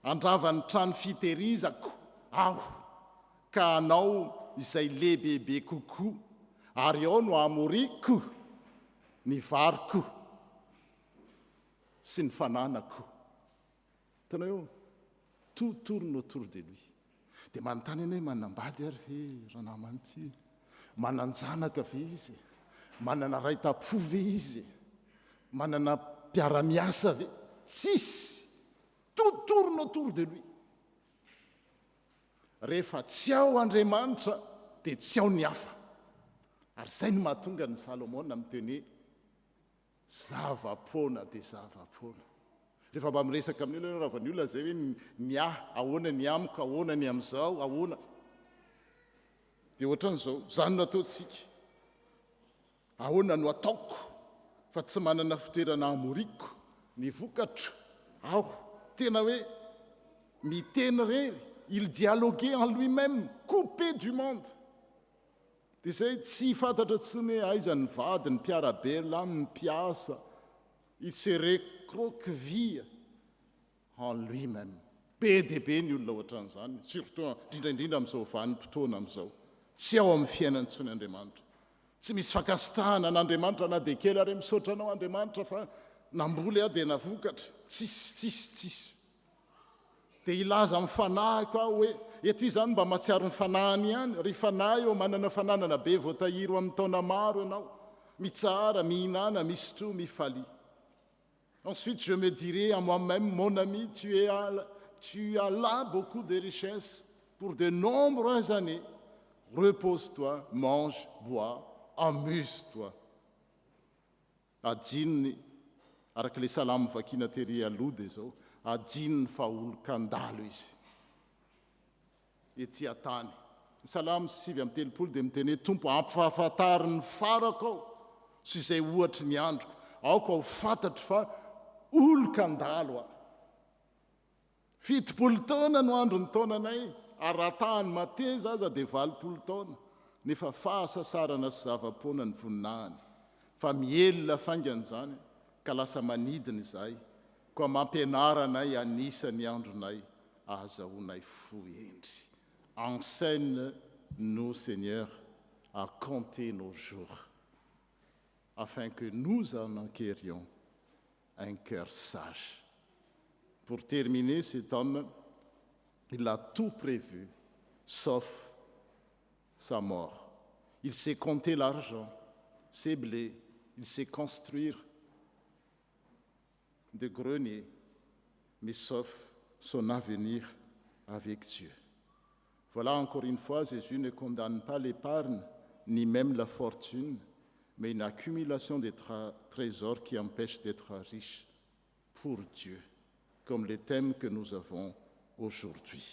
andravany trano fitehirizako aho ka anao izay lehibebe kokoa ary ao no amoriko ny variko sy ny fananako. Hitanao eo, tout tourne autour de lui. Dia manontany eny hoe manambady ary ve raha namantsy, mananjanaka ve izy, manana raitapo ve izy, manana mpiara-miasa ve? Tsisy, tout tourne autour de lui. Rehefa tsy ao Andriamanitra dia tsy ao ny hafa. Ary izay no mahatonga ny Salomona miteny zava-poana dia zava-poana. Rehefa mba miresaka amin'ny olona raha van'ny olona zay hoe ny ahoana ny amiko, ahoana ny amin'izao, ahoana dia ohatran'izao, izany no ataontsika. Ahoana no ataoko fa tsy manana fitoerana amoriko ny vokatro aho. Tena hoe miteny rery il dialoguait en lui-même, coupé du monde. Izay tsy fantatra tsiny hoe aiza ny vady, ny mpiarabelona, ny mpiasa. Il se recroqueville en lui-même. Be dia be ny olona ohatran'izany, surtout indrindraindrindra amin'izao vanim-potoana amin'izao. Tsy ao amin'ny fiainany tsony Andriamanitra. Tsy misy fakasitrahana an'Andriamanitra na dia kely ary misaotra anao Andriamanitra fa namboly aho dia navokatra. Tsisy. Dia ilaza amin'ny fanahy koa hoe eto izany mba matsiaro ny fanahany ihany. Ry fanahy eo manana fananana be voatahiro amin'ny taona maro ianao. Mitsara, mihinana, misotro, mifalia. Ensuite, je me dirais à moi-même, mon ami, tu as là beaucoup de richesses pour de nombreuses années. Repose-toi, mange, bois, amuse-toi. Adininy, araka le salamo vakina tery aloha dia zao, adininy fa olo-kandalo izy. Ety atany. Salamo 7:3 dia miteny hoe tompo ampahafantariny ny farako ao sy izay ohatry ny androko. Aoko ao fantatro fa olo-kandalo aho. 70 taona no andro ny taonanay, ary ratahany mateza aza dia 20 taona. Nefa fahasasarana sy zava-poana ny voninahiny. Fa mielona faingan'izany ka lasa manidina izahay, koa mampianaranay anisa ny andronay ahazahoanay fohendry. Enseigne-nous, Seigneur, à compter nos jours, afin que nous en acquérions un cœur sage. Pour terminer, cet homme, il a tout prévu, sauf sa mort. Il sait compter l'argent, ses blés, il sait construire des greniers, mais sauf son avenir avec Dieu. Voilà, encore une fois, Jésus ne condamne pas l'épargne, ni même la fortune, mais une accumulation de trésors qui empêche d'être riche pour Dieu, comme les thèmes que nous avons aujourd'hui.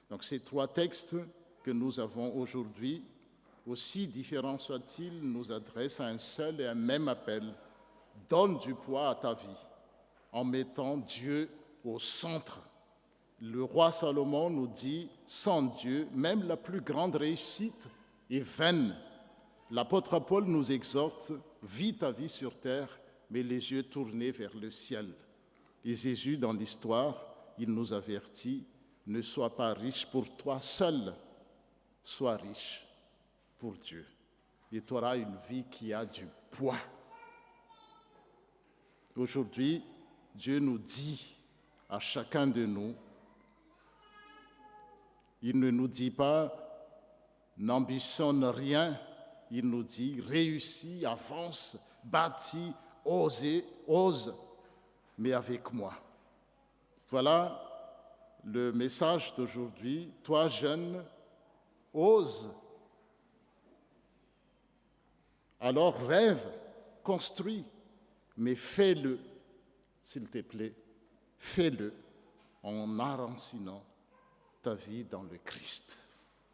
Donc ces 3 textes que nous avons aujourd'hui, aussi différents soient-ils, nous adressent à un seul et un même appel. Donne du poids à ta vie en mettant Dieu au centre. Le roi Salomon nous dit, sans Dieu, même la plus grande réussite est vaine. L'apôtre Paul nous exhorte, vis ta vie sur terre, mais les yeux tournés vers le ciel. Et Jésus, dans l'histoire, il nous avertit, ne sois pas riche pour toi seul, sois riche pour Dieu. Et tu auras une vie qui a du poids. Aujourd'hui, Dieu nous dit à chacun de nous, il ne nous dit pas n'ambitionne rien, il nous dit réussis, avance, bâtis, ose, mais avec moi. Voilà le message d'aujourd'hui. Toi, jeune, ose. Alors rêve, construis, mais fais-le, s'il te plaît, fais-le en enracinant ta vie dans le Christ.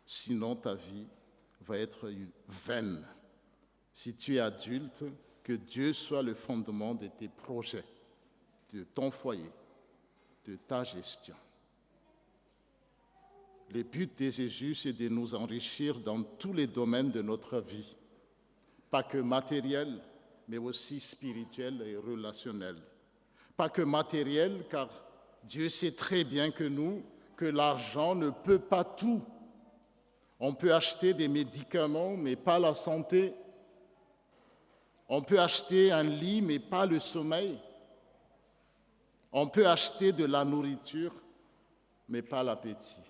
Sinon, ta vie va être vaine. Si tu es adulte, que Dieu soit le fondement de tes projets, de ton foyer, de ta gestion. Le but de Jésus, c'est de nous enrichir dans tous les domaines de notre vie, pas que matériel, mais aussi spirituel et relationnel. Pas que matériel, car Dieu sait très bien que l'argent ne peut pas tout. On peut acheter des médicaments, mais pas la santé. On peut acheter un lit, mais pas le sommeil. On peut acheter de la nourriture, mais pas l'appétit.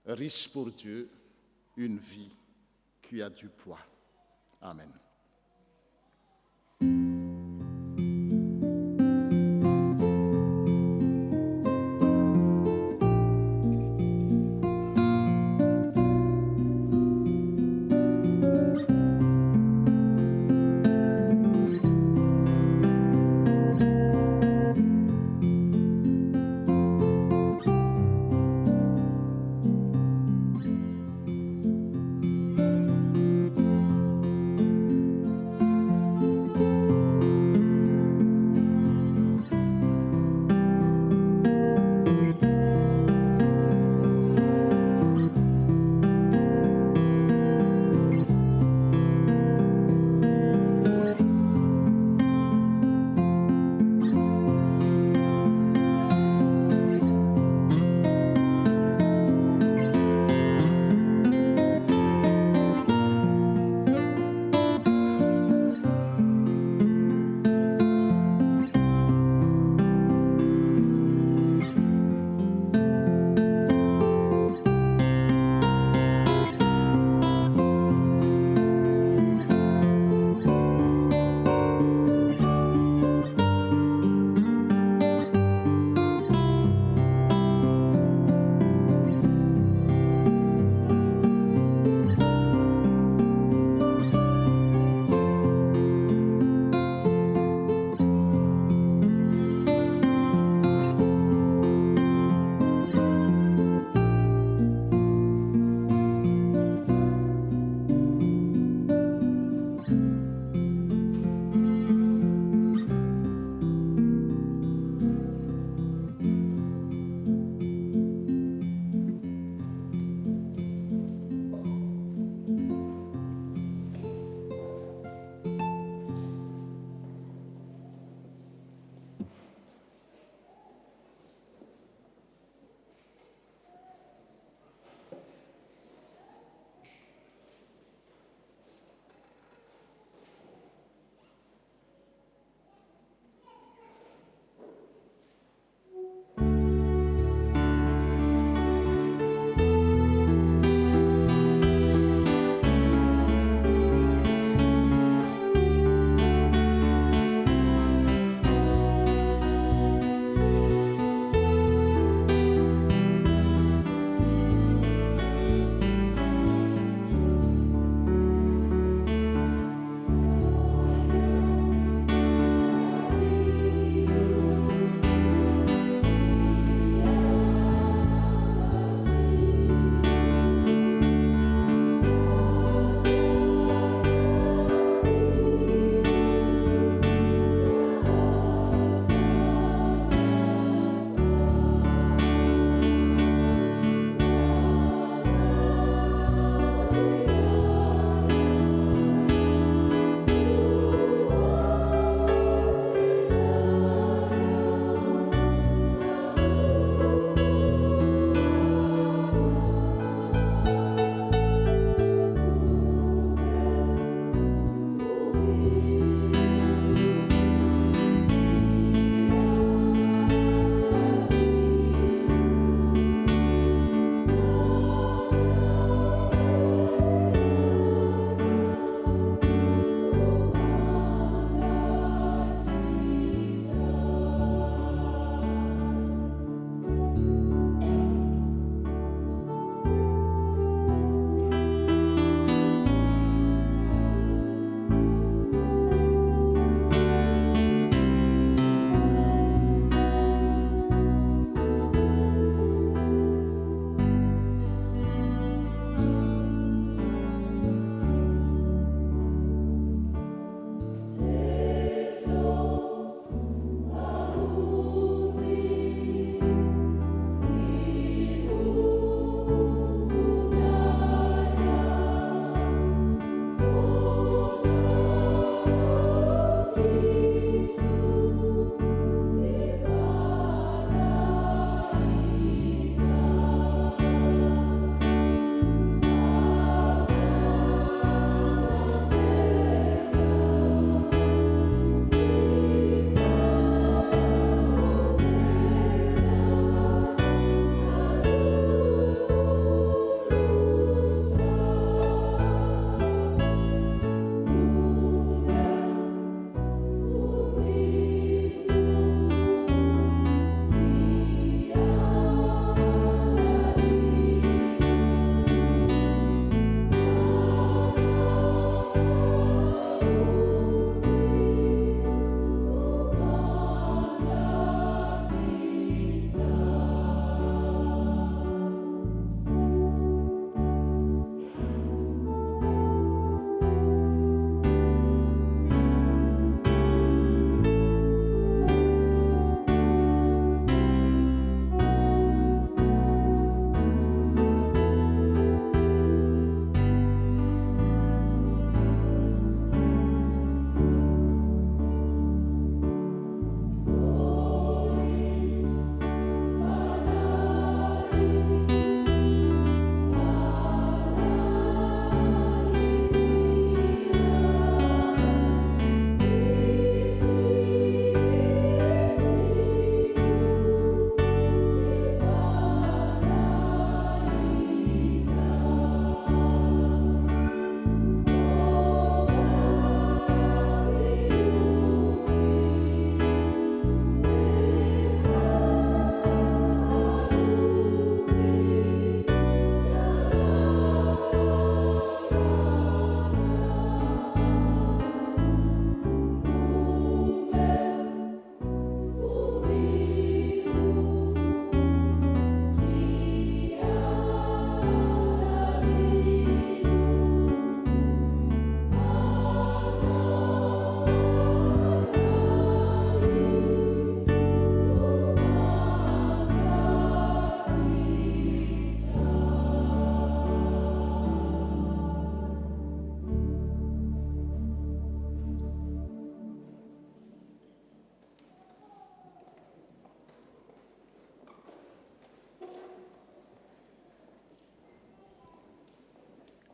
Riche pour Dieu, une vie qui a du poids. Amen.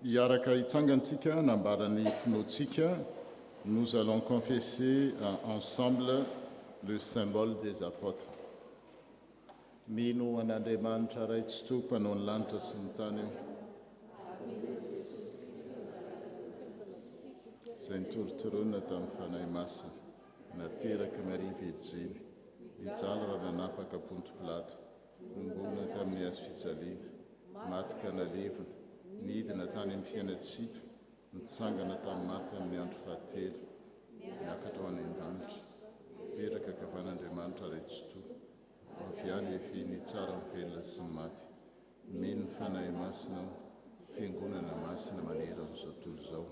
Iaraka itsangantsika nambarany finoantsika, nous allons confesser ensemble le symbole des apôtres. Mino an'Andriamanitra ray tsy toko hanao ny lanitra sy ny tany eo. Izay nitorotoroana tamin'ny fanahy masina, nateraka Maria Vejeny, nijaly raha nanapaka Ponto Pilato, nombona tamin'ny hazo fijaliana, maty ka nalevina, nidina tany amin'ny fiainatsika, nitsangana tamin'ny maty amin'ny andro fahatelo, niakatra ho any an-danitra, nipetraka kavan'Andriamanitra ray tsy toko, avy any efiny tsara mivelona sy ny maty, mino ny fanahy masina, fiangonana masina manera amin'izao tontolo izao,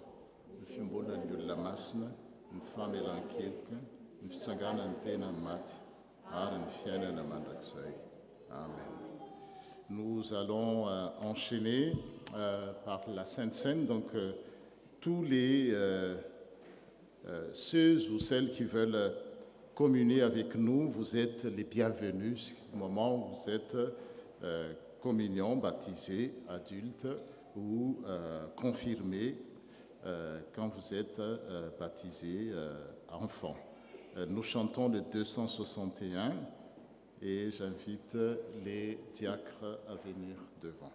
ny fiombolan'ny olona masina, ny famelan-keloka, ny fitsanganan'ny tena ny maty, ary ny fiainana mandrakizay. Amen. Nous allons enchaîner par la Sainte Seine, donc tous les ceux ou celles qui veulent communier avec nous, vous êtes les bienvenus au moment où vous êtes communion, baptisés, adultes ou confirmés quand vous êtes baptisés enfants. Nous chantons le 261 et j'invite les diacres à venir devant.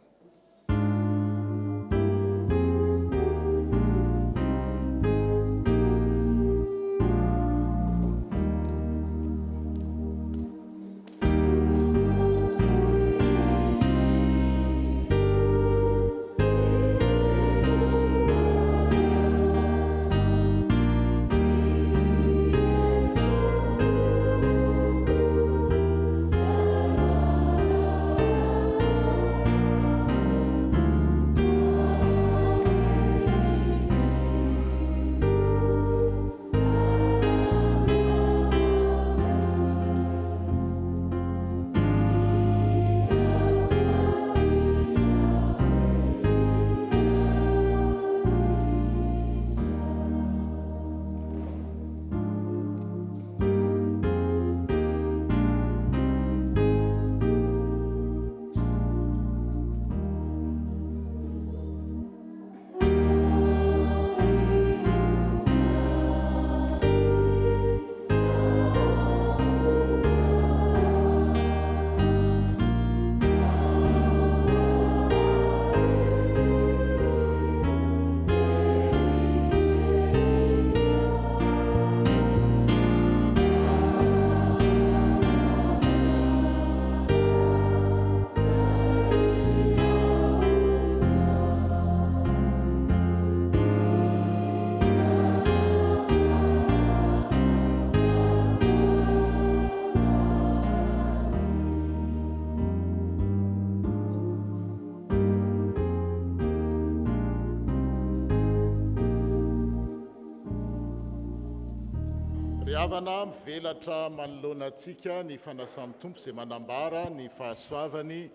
Avana mivelatra manoloana antsika ny fanasan'ny tompo izay manambara ny fahasoavany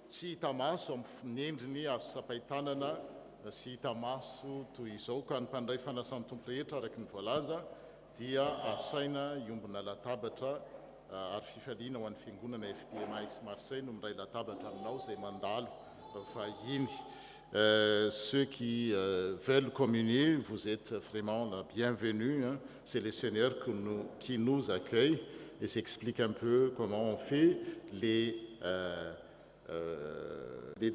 tsy hita maso amin'ny endriny azo sapaitanana sy hita maso toy izao ka ny mpandray fanasan'ny tompo rehetra araka ny voalaza dia asaina iombona latabatra ary fifaliana ho an'ny fiangonana FPMI sy Marseille no miray latabatra aminao izay mandalo vahiny. Ceux qui veulent communier, vous êtes vraiment la bienvenue. Hein. C'est le Seigneur qui nous accueille et s'explique un peu comment on fait. Les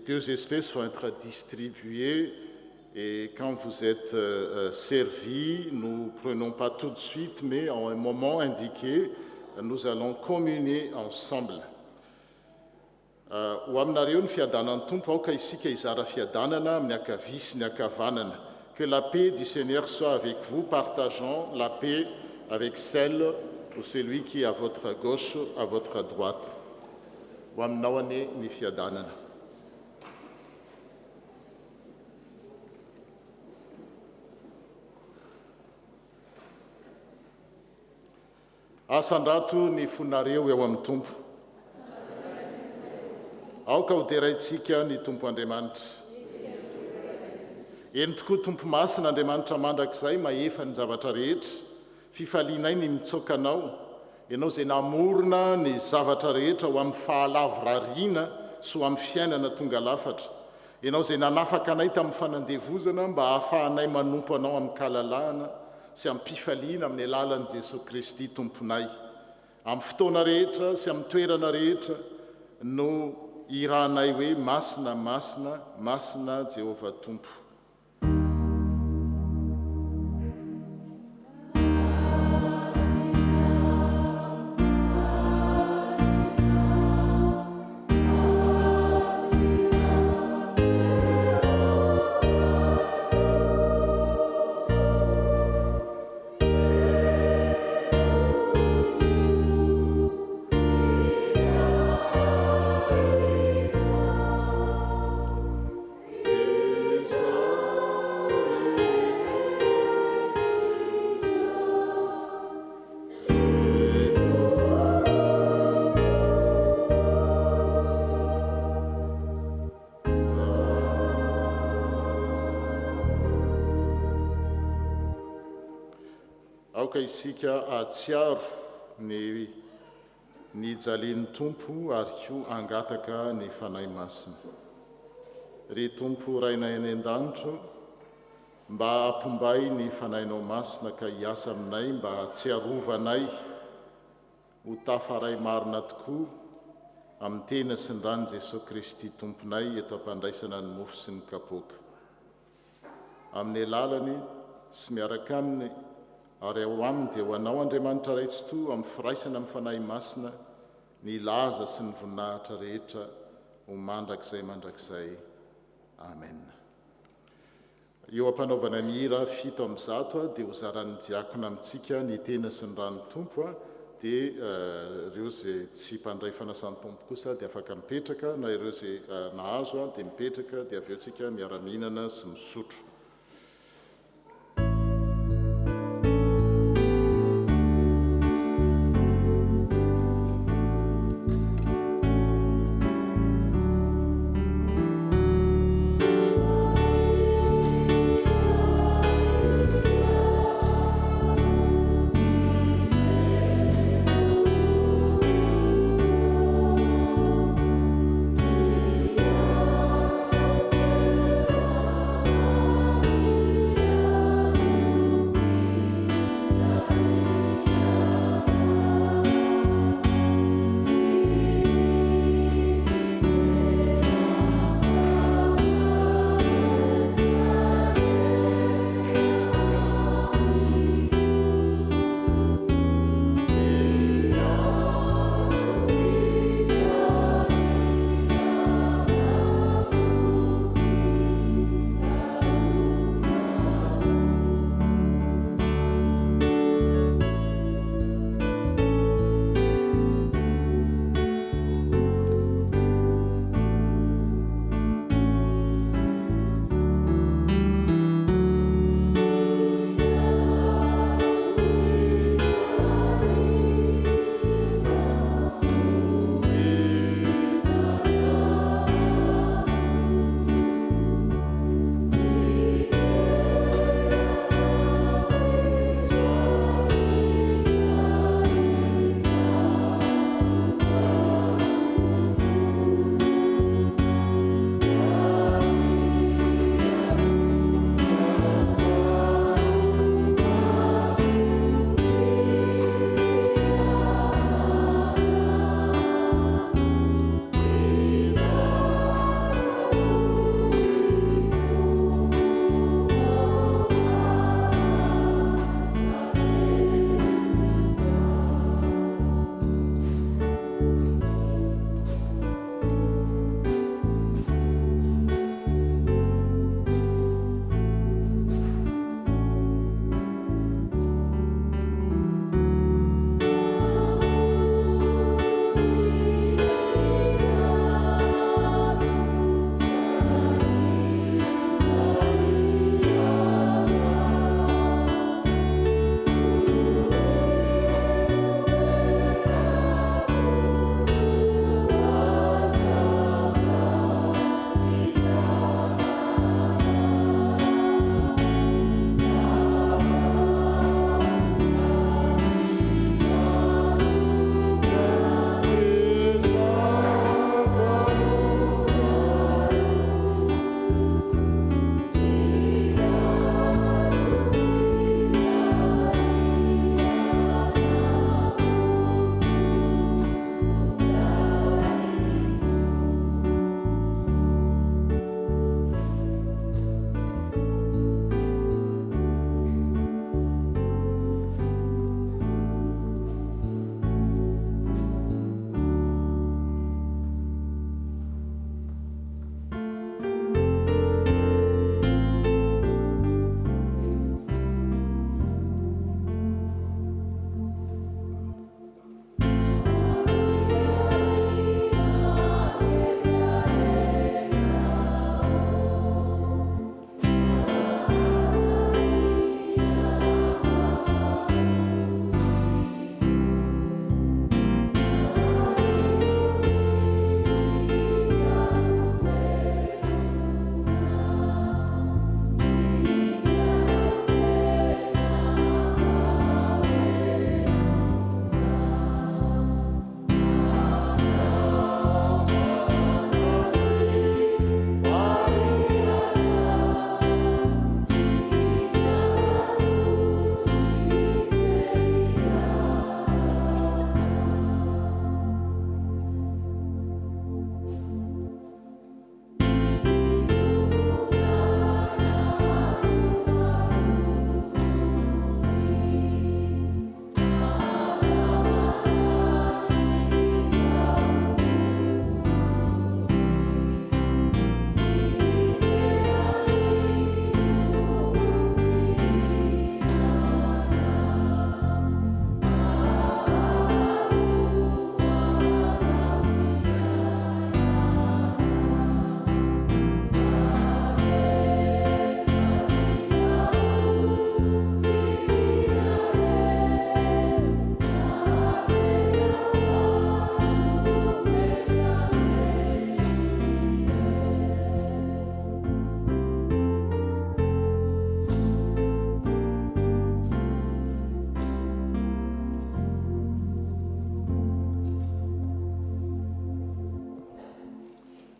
deux espèces vont être distribuées et quand vous êtes servis, nous ne prenons pas tout de suite, mais à un moment indiqué, nous allons communier ensemble. Ho aminareo ny fiadanan'ny tompo aoka isika izara fiadanana amin'ny ankavia sy ny ankavanana. Que la paix du Seigneur soit avec vous, partageant la paix avec celle ou celui qui est à votre gauche, à votre droite. Ho aminao ane ny fiadanana. Asandrato ny fonareo eo amin'ny tompo. Aoka ho deraintsika ny tompo Andriamanitra. Eny tokoa tompo masina Andriamanitra mandrakizay maefa ny zavatra rehetra, fifalianay ny mitsoka anao, ianao izay namorona ny zavatra rehetra ho amin'ny fahalavorariana sy ho amin'ny fiainana tonga lafatra. ianao izay nanafaka anay tamin'ny fanandevozana mba hahafahanay manompo anao amin'ny kalalahana sy amin'ny mpifaliana amin'ny alalan'i Jesosy Kristy tomponay. Amin'ny fotoana rehetra sy amin'ny toerana rehetra no irahanay hoe masina, masina, masina Jehovah Tompo. Aoka isika atsiaro ny jalian'ny tompo ary koa angataka ny fanahy masina. Ry tompo rainay any an-danitro, mba ampombay ny fanahinao masina ka hiasa aminay mba hatsiarovanay ho tafaray marina tokoa amin'ny tena sy ny rany Jesosy Kristy tomponay eto ampandraisana ny mofo sy ny kapoaka. Amin'ny alalany sy miaraka aminy ary ao aminy dia ho anao Andriamanitra Raitsyto amin'ny firaisana amin'ny fanahy masina ny laza sy ny voninahitra rehetra ho mandrakizay. Amen. Eo ampanaovana ny hira 7:1 dia ho zaran'ny diakona amintsika ny tena sy ny rany tompo dia ireo izay tsy mpandray fanasan'ny tompo kosa dia afaka mipetraka, na ireo izay nahazo dia mipetraka dia avy eo tsika miara-mihinana sy misotro.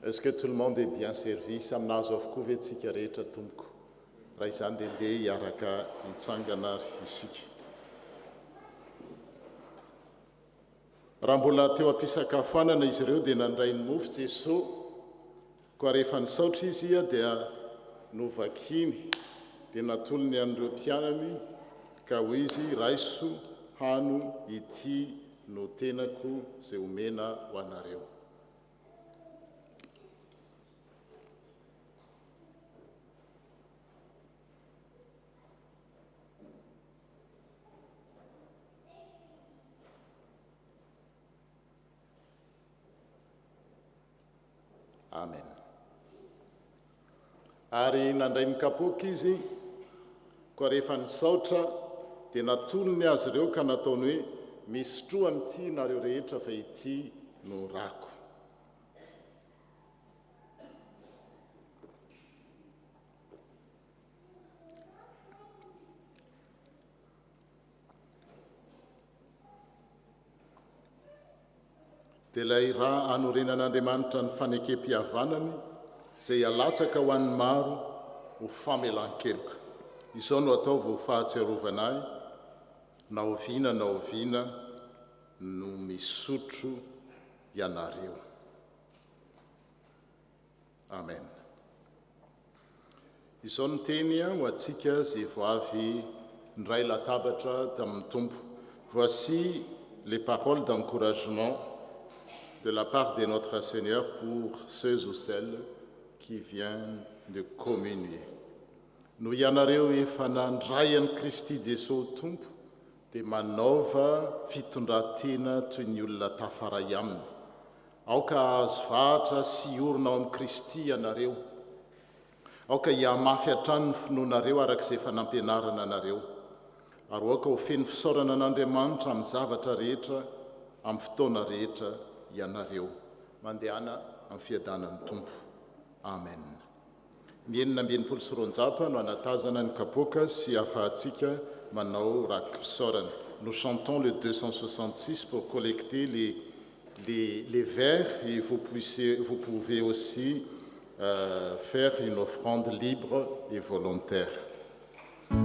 Est-ce que tout le monde est bien servi? Saminazo avokoa ve tsika rehetra tompoko? Raha izany dia ndeha hiaraka hitsangana isika. Raha mbola teo am-pisakafoanana izy ireo dia nandray ny mofo Jesosy, koa rehefa nisaotra izy dia novakiny dia natolony an'ireo mpianany ka hoy izy, raiso hano ity no tenako izay omena ho anareo. Amen. Ary nandray ny kapoka izy, koa rehefa nisaotra dia natolony azy ireo ka nataony hoe, misotro amin'ity nareo rehetra fa ity no rako. Dia ilay raha anorenan'Andriamanitra ny fanekem-pihavanany izay alatsaka ho an'ny maro ho famelan-keloka. Izao no ataovy ho fahatsiarovana ahy, na oviana no misotro ianareo. Amen. Izao no teny ho antsika izay vao avy ndray latabatra tamin'ny Tompo. Voici les paroles d'encouragement de la part de notre Seigneur pour ceux ou celles qui viennent de communier. No ianareo efa nandray an'i Kristy Jesosy Tompo dia manaova fitondratena toy ny olona tafaray aminy. Aoka azo vahatra sy orona ao amin'i Kristy ianareo. Aoka hiamafy hatrany ny finoanareo arak'izay efa nampianarana anareo. Ary aoka ho feno fisaorana an'Andriamanitra amin'ny zavatra rehetra, amin'ny fotoana rehetra ianareo. Mandehana amin'ny fiadanan'ny Tompo. Amen. Ny 1920 no anatazana ny kapoka sy ahafahantsika manao rakim-pisaorana. Nous chantons le 266 pour collecter les vers et vous pouvez aussi faire une offrande libre et volontaire. Oh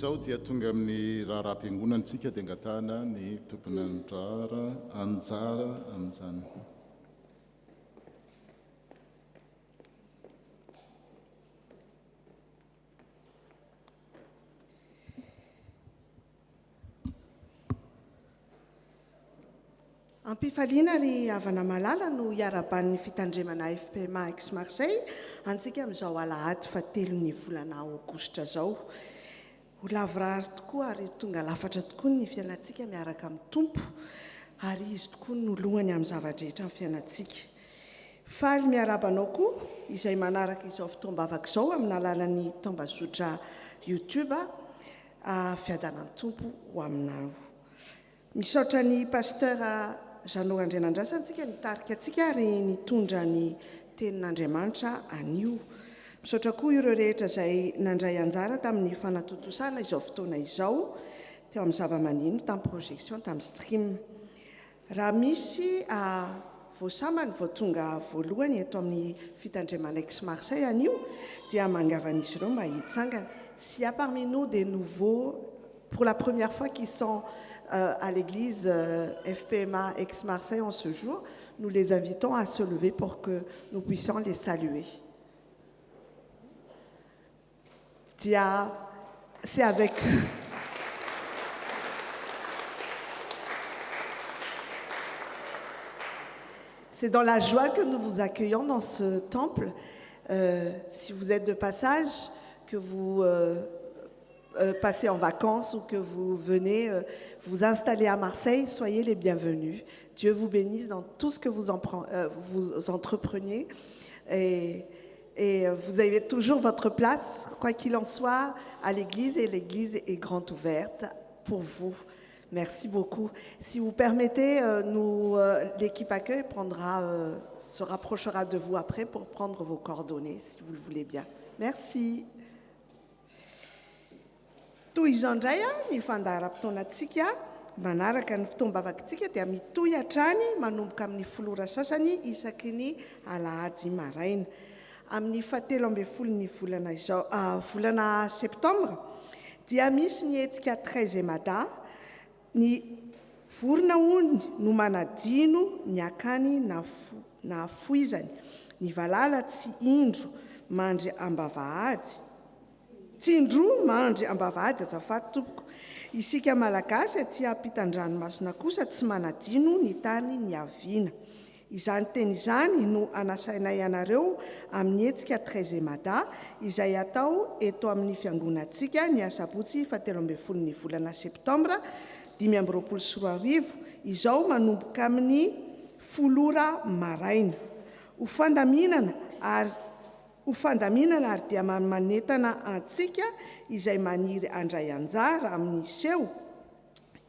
Izao dia tonga amin'ny raharaham-piangonantsika dia angatahana ny tompony andrara anjara amin'izany. Ampifaliana ry havana malala no iaraban'ny fitandremana FPMA Aix Marseille antsika amin'izao alahady 7 volana aogositra zao. Ho lavorary tokoa ary tonga lafatra tokoa ny fiainantsika miaraka amin'ny tompo ary izy tokoa no lohany amin'ny zavadrehetra amin'ny fiainantsika. Faly miarabanao koa izay manaraka izao fitombavaka izao amin'ny alalan'ny tambazotra YouTube fiadanan'ny tompo ho aminao. Misaotra ny pasteur Jeannot Andrenandrasantsika nitarika antsika ary nitondra ny tenin'Andriamanitra anio. Misaotra koa ireo rehetra izay nandray anjara tamin'ny fanatotosana izao fotoana izao teo amin'ny zava-maneno, tamin'ny projection, tamin'ny stream. Raha misy voasamany voatonga voalohany eto amin'ny fitandremana Aix Marseille anio dia mangavan'izy ireo mba hitsangana. S'il y a parmi nous des nouveaux pour la première fois qui sont à l'église FPMA Aix Marseille en ce jour, nous les invitons à se lever pour que nous puissions les saluer. C'est avec c'est dans la joie que nous vous accueillons dans ce temple. Si vous êtes de passage, que vous passez en vacances ou que vous venez vous installer à Marseille, soyez les bienvenus. Dieu vous bénisse dans tout ce que vous entreprenez. Et vous avez toujours votre place, quoi qu'il en soit, à l'église, et l'église est grande ouverte pour vous. Merci beaucoup. Si vous permettez, l'équipe accueil se rapprochera de vous après pour prendre vos coordonnées, si vous le voulez bien. Merci. Toy izao indray ny fandaharam-potoanatsika manaraka ny fitombavakantsika dia mitohy hatrany manomboka amin'ny folora sasany isaky ny alahady maraina. Amin'ny 17 volana izao volana septembre dia misy ny hetsika 13 mada ny vorona hony no manadino ny akany na foizany ny valala tsy indro mandry ambavahady tsindro mandry ambavahady azafady tompoko. Isika malagasy aty ampitan-dranomasina kosa tsy manadino ny tany ny aviana. Izany teny izany no anasainay anareo amin'ny hetsika 13 mada izay atao eto amin'ny fiangonantsika ny asabotsy 17 volana septambra 2024 izao manomboka amin'ny folora maraina. Ho fandaminana ary dia manetana antsika izay maniry andray anjara amin'ny seho,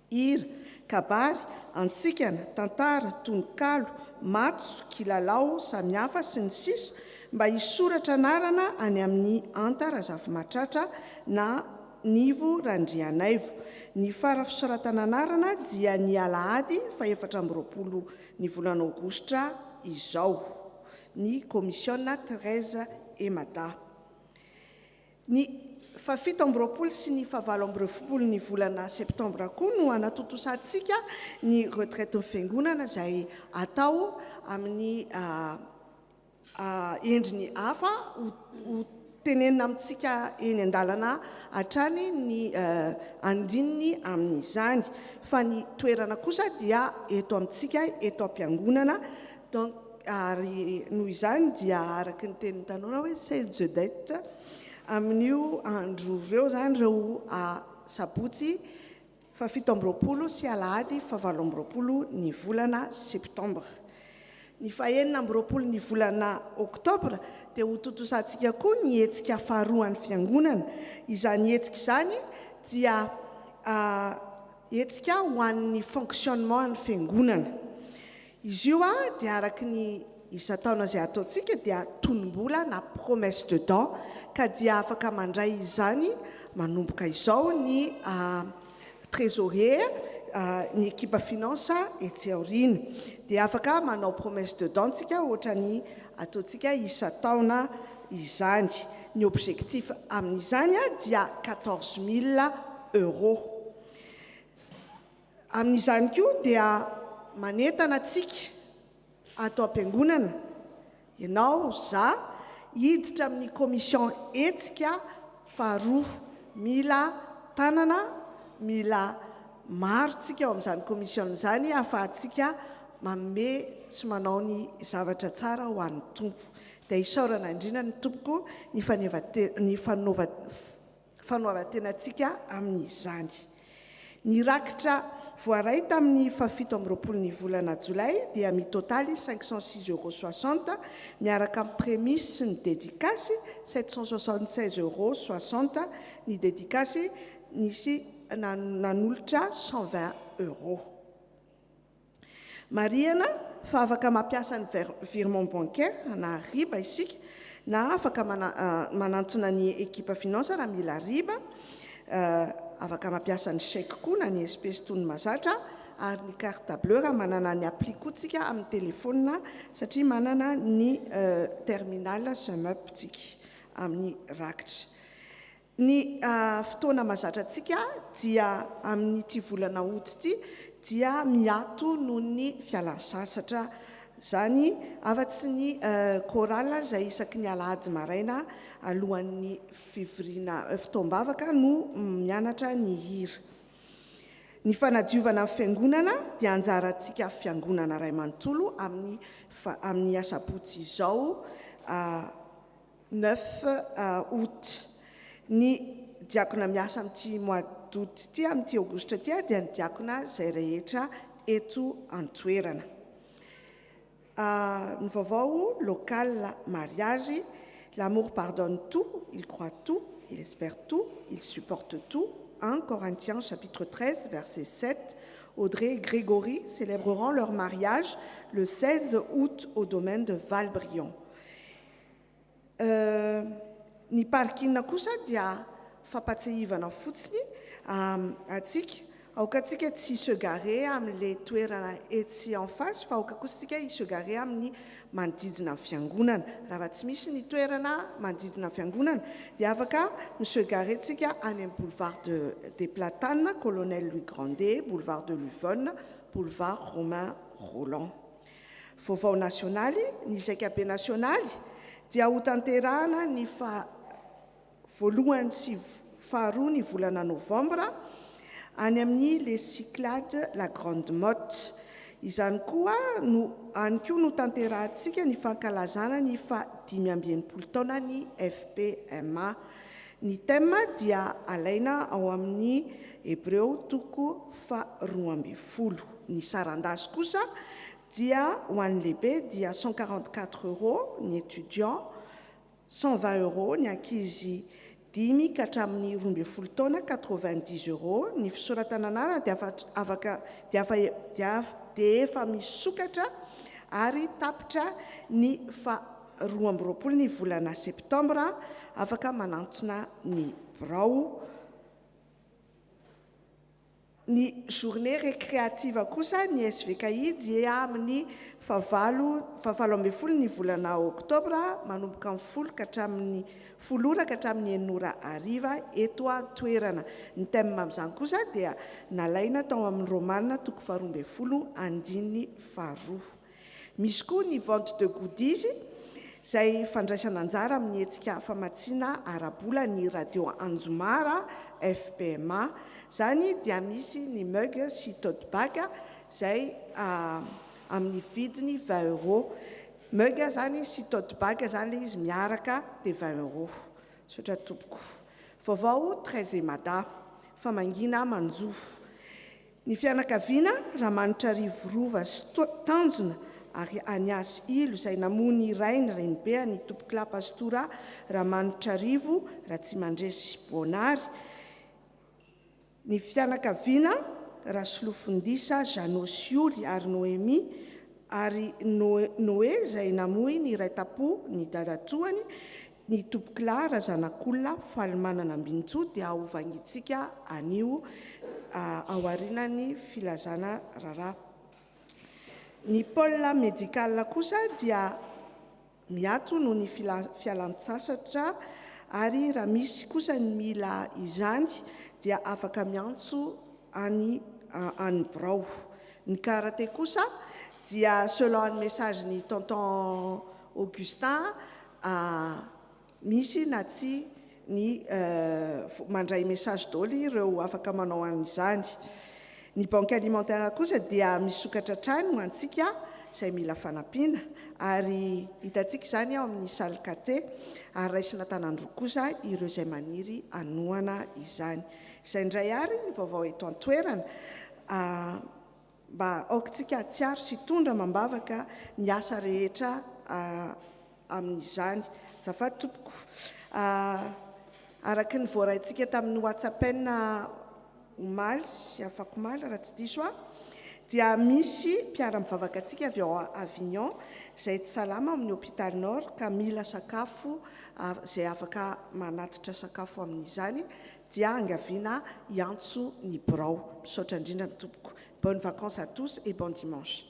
hira, kabary, antsikana, tantara, tononkalo, matso, kilalao, samihafa sy ny sisa mba hisoratra anarana any amin'ny Antarazafy Matratra na Nivo Randrianaivo. Ny fara fisoratana anarana dia ny alahady 14 ny volana aogositra izao. Ny komisiona 13 mada. Ny 17 sy ny 18 ny volana septambra koa no anatotosantsika ny retraite fiangonana izay atao amin'ny endriny hafa ho tenenina amintsika eny an-dalana hatrany ny andininy amin'izany. Fa ny toerana kosa dia eto amintsika eto am-piangonana. Donc ary noho izany dia araka ny tenin'ny tanora hoe sage date amin'io andro ireo zany reo sabotsy 17 sy alahady 18 ny volana septambra. Ny 19 ny volana oktobra dia ho totosantsika koa ny hetsika faharoan'ny fiangonana. Izany hetsika izany dia hetsika ho an'ny fonctionnement ny fiangonana. Izy io dia araky ny isa-taona izay ataontsika dia tonom-bola na promesse de dents ka dia afaka mandray izany manomboka izao ny trésorier ny équipe finance etsy aorina dia afaka manao promesse de dents tsika ohatra ny ataontsika isa-taona izany. ny objectif amin'izany dia 14 000 euros. Amin'izany koa dia manentana antsika atao am-piangonana, ianao za hiditra amin'ny komision etsika faharoa, mila tanana, mila maro tsika ao amin'izany komision izany ahafahantsika manome sy manao ny zavatra tsara ho an'ny tompo. Dia isaorana indrindra ny tompoko ny fanoavantenantsika amin'izany. Ny rakitra voaray tamin'ny fafito amby roapolo ny volana jolay dia mitotaly 506,60 €, miaraka amin'ny prémisse sy ny dédicasy 776,60 €, ny dédicasy nisy nanolotra 120 €. Mariana fa afaka mampiasa ny virement bancaire na riba isika, na afaka manantona ny équipe finance raha mila riba, afaka mampiasa ny chèque koa na ny espèce toy ny mazatra, ary ny carte bleue raha manana ny appli koa tsika amin'ny telefona satria manana ny terminal SEMUP tsika amin'ny rakitra. Ny fotoana mazatra tsika dia amin'ny ty volana août ty dia miato noho ny fialan-sasatra, zany afa-tsy ny chorale izay isaky ny alahady maraina alohan'ny fotoam-bavaka no mianatra ny hira. Ny fanadiovana fiangonana dia anjarantsika fiangonana Ray Manontolo amin'ny asabotsy izao 9 août. Ny diakona miasa amin'ity mois d'août ty, amin'ity aogositra ty dia ny diakona izay rehetra eto an-toerana. Ny vaovao local mariage, l'amour pardonne tout, il croit tout, il espère tout, il supporte tout. 1 Corinthiens chapitre 13 verset 7. Audrey et Grégory célébreront leur mariage le 16 août au domaine de Valbriand. Ny parkina kosa dia fampatsahivana fotsiny atsika, aoka atsika tsy se garer amin'ilay toerana etsy en face, fa aoka kosa tsika se garer amin'ny manodidina fiangonana. Raha tsy misy ny toerana manodidina fiangonana dia afaka se garer tsika any amin'ny boulevard des Platanes, Colonel Louis Grandet, boulevard de Luvonne, boulevard Romain Roland. Vaovao nasionaly, ny zakabe nasionaly dia ho tanterahana ny voalohany sy faharoa ny volana novambra any amin'ny les Cyclades la Grande Motte. Izany koa any koa no tanterahantsika ny fankalazana ny 580 taona ny FPMA. Ny thème dia alaina ao amin'ny Hébreu 12. Ny sarandasy kosa dia ho an'ny lehibe dia 144 € ny étudiant, 120 € ny ankizy 10 ka hatramin'ny 12 taona, 90 € ny fisoratana anarana dia efa misokatra ary tapitra ny 12 ny volana septambra, afaka manantona ny birao. Ny journée récréative kosa ny SVKI dia amin'ny 17 ny volana oktobra, manomboka amin'ny 10 ka hatramin'ny 10 ka hatramin'ny 9 hariva eto an-toerana. Ny thème amin'izany kosa dia nalaina tao amin'ny Romanina 12:2. Misy koa ny vente de goodies izay fandraisana anjara amin'ny hetsika famatsiana arabola ny radio Anjomara FPMA. Zany dia misy ny mug sy tote bag izay amin'ny vidiny 20 €. Mug zany sy tote bag zany izy miaraka dia 20 €. Sotra tompoko. Vaovao 13 mada, famangina manjofo. Ny fianakaviana Ramanitra Rivorova sy Tanjona ary Aniasy Ilo izay namony rainy Renibe ny tompokla pastora Ramanitra Rivo Ratsimandresy Bonary. Ny fianakaviana Rasolofindisa Janosioli ary Noemi ary Noé izay namoy ny raitapo ny dadatoany ny tompokla Razanakolona Falimanana Ambinitso dia ahovangitsika anio aorinany filazana rara. Ny pôle médical kosa dia miato noho ny fialan-tsasatra ary raha misy kosa ny mila izany dia afaka miantso any birao. Ny karaté kosa dia selon ny message ny tonton Augustin misy na tsy ny mandray message daholo ireo afaka manao an'izany. Ny banque alimentaire kosa dia misokatra trany ho antsika izay mila fanampiana ary hitantsika izany ao amin'ny salikaté ary raisina tanandroa kosa ireo izay maniry anoana izany. Izay indray ary ny vaovao eto an-toerana mba aokantsika tsiaro sy tondra mambavaka ny asa rehetra amin'izany. Zafady tompoko. Araka ny voaraintsika tamin'ny WhatsApp-na omaly sy afaka omaly raha tsy diso dia misy mpiara-mivavaka antsika avy ao Avignon izay tsy salama amin'ny hôpital Nord ka mila sakafo izay afaka manatitra sakafo amin'izany dia angaviana hiantso ny birao. Misaotra indrindra ny tompoko. Bonnes vacances à tous et bon dimanche.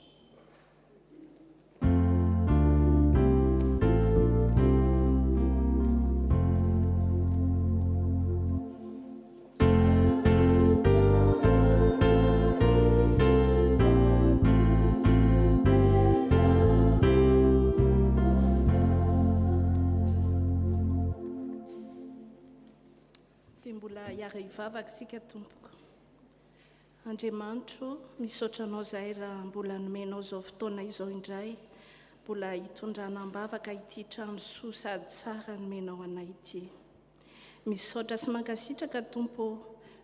Mbola hiara hivavaka sika tompoko. Andriamanitro, misaotra anao izay raha mbola nomenao izao fotoana izao indray, mbola hitondrana ambavaka ity trano soa sady tsara nomenao anay ity. Misaotra sy mankasitraka tompo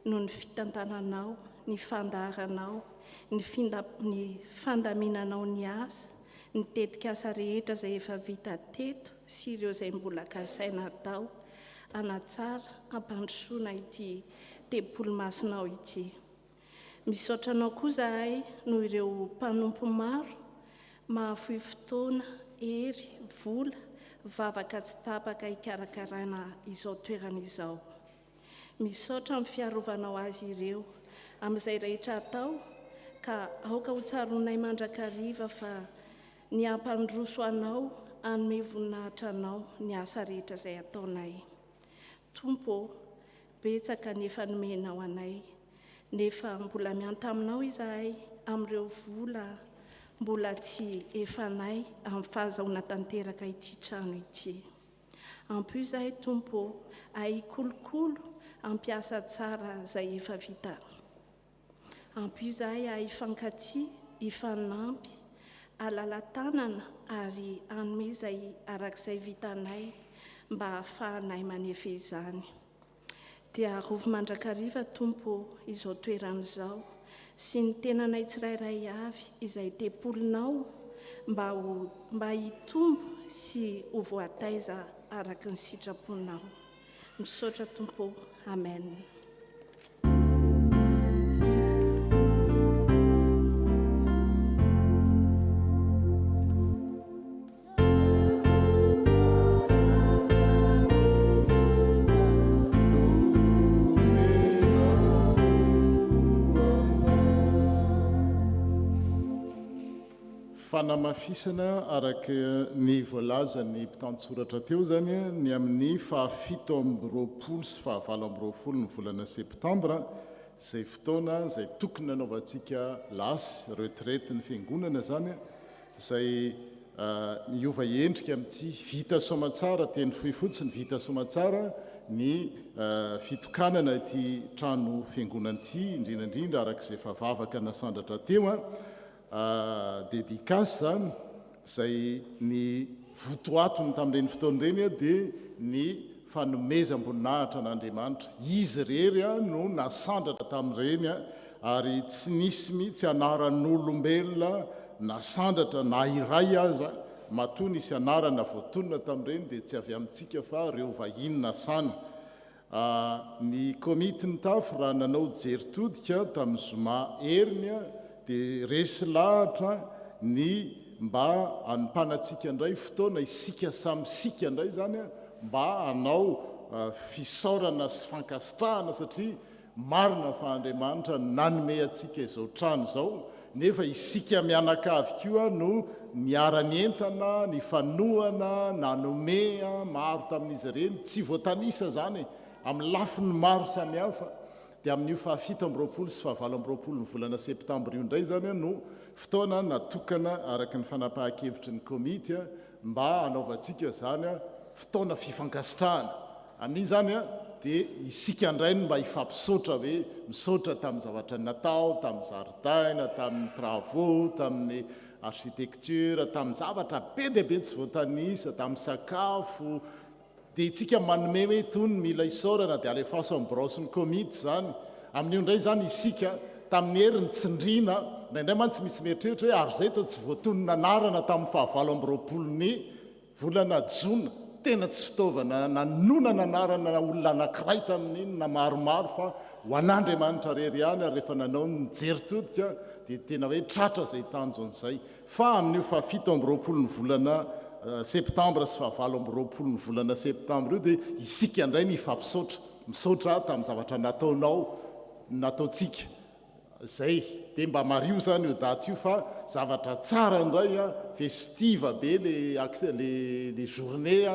noho ny fitantananao, ny fandaharanao, ny fandaminanao ny asa, ny tetika asa rehetra izay efa vita teto sy ireo izay mbola kasaina atao anatsara ampandrosoana ity tempolo masinao ity. Misaotra anao koa zahay noho ireo mpanompo maro mahafohy fotoana, hery, vola, vavaka tsy tapaka hikarakarana izao toerana izao. Misaotra amin'ny fiarovanao azy ireo amin'izay rehetra atao ka aoka ho tsaronay mandrakariva fa ny ampandroso anao anome voninahitra anao ny asa rehetra izay ataonay. Tompo, betsaka nefa nomenao anay, nefa mbola miantaminao izahay amin'ireo vola mbola tsy efanay amin'ny fahazahoana tanteraka ity trano ity. Ampio izahay tompo, ay kolokolo ampiasa tsara izay efa vita. Ampio izahay ay fankatia, ifanampy, alala tanana ary anome izay arak'izay vitanay mba hahafahanay manefa izany. Dia rovo mandrakariva tompo izao toerana izao sy ny tenanay tsirairay avy izay tempolinao mba hitombo sy ho voataiza araka ny sitraponao. Misaotra tompo. Amen. Fanamafisana araka ny voalaza ny mpitantsoratra teo zany ny amin'ny fahafito amby roapolo sy fahavalo amby roapolo ny volana septambra izay fotoana izay tokony nanaovantsika lasy retraite ny fiangonana zany izay miova endrika amin'ity vita somatsara teny fohy fotsiny vita somatsara ny fitokanana ity trano fiangonan'ity indrindrandrindra arak'izay favavaka nasandratra teo dédicace zany izay ny votoatony tamin'ireny fotoan'ireny dia ny fanomezam-boninahitra n'Andriamanitra. Izy rery no nasandratra tamin'ireny ary tsy nisy mihitsy anaran'olombelona nasandratra na iray aza matoa nisy anarana voatonona tamin'ireny dia tsy avy amintsika fa reo vahiny nasana. Ny komity ny tafo raha nanao jeritodika tamin'ny zoma heriny dia resy lahatra ny mba hanompanantsika indray fotoana isika samysika indray zany mba hanao fisaorana sy fankasitrahana satria marina fa Andriamanitra nanome antsika izao trano izao nefa isika mianakavy koa no miara-nyentana ny fanoana nanomea maro tamin'izy ireny tsy voatanisa zany amin'ny lafiny maro samihafa dia amin'io fahafito ambyroapolo sy fahavalo ambyroapolo ny volana septambra io indray zany no fotoana natokana araky ny fanapahan-kevitry ny komity mba anaovantsika zany fotoana fifankasitrahana amin'iny zany dia isika indrainy mba hifampisaotra hoe misaotra tamin'ny zavatra natao tamin'ny zaridaina tamin'ny travaux tamin'ny architecture tamin'ny zavatra be dia be tsy voatanisa tamin'ny sakafo dia itsika manome hoe tony mila isaorana dia alefaso amin'ny brosiny komity zany amin'io indray zany isika tamin'ny heriny tsindriana indraindray mantsy misy mieritreritra hoe ary zay to tsy voatonina anarana tamin'ny fahavalo ambyroapolony volana jona tena tsy fitaovana nanonana anarana olona anankiray tamin'iny na maromaro fa ho an'Andriamanitra rery ihany ary rehefa nanao nijery todika dia tena hoe tratra zay tanjon'izay fa amin'io fahafito ambyroapolo ny volana septambra sy fahavalo ambyroapolo ny volana septambra io dia isika indray ny ifampisaotra misaotra tamin'ny zavatra nataontsika zay dia mba mario zany io daty io fa zavatra tsara indray festiva be le journée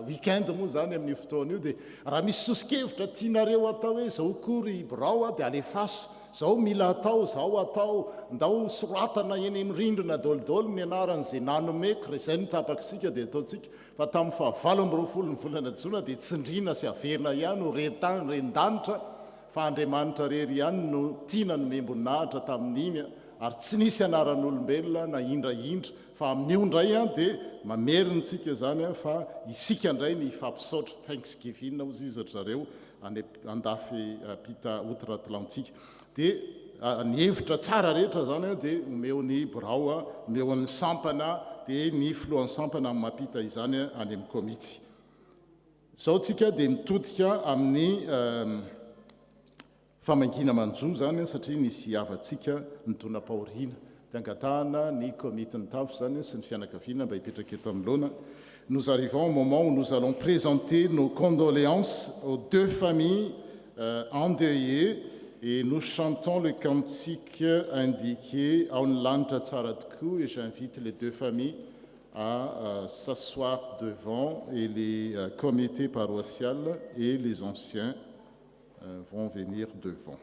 weekend moa zany amin'io fotoana io dia raha misy sosikevitra tianareo atao hoe zao kory birao dia alefaso zao mila atao zao atao ndao soratana eny amrindrina dolidolo ny anaran'izay nanomeko re zay nitapakisika dia ataontsika fa tamin'ny fahavalo ambyroapolo ny volana jona dia tsindriana sy averina ihany retany rendanitra fa Andriamanitra rery ihany no tiana no membonahitra tamin'iny ary tsy nisy anaran'olombelona na indraindra fa amin'io indray dia mamerintsika zany fa isika indray ny fampisaotra thanksgiving ozy izy zareo andafy pita outre atlantique dia ny hevitra tsara rehetra zany dia omeo ny birao omeo amin'ny sampana dia ny filohan'ny sampana amin'ny mampita izany any amin'ny komity zao tsika dia mitodika amin'ny famangina manjo zany satria nisy havatsika nitona-paoriana dia angatahana ny komity ny tafo zany sy ny fianakaviana mba hipetraka eto amin'loana. Nous arrivons au moment où nous allons présenter nos condoléances aux deux familles endeuillées et nous chantons le cantique indiqué Aon lanitra tsara tokoa et j'invite les deux familles à s'asseoir devant et les comités paroissiales et les anciens vont venir devant.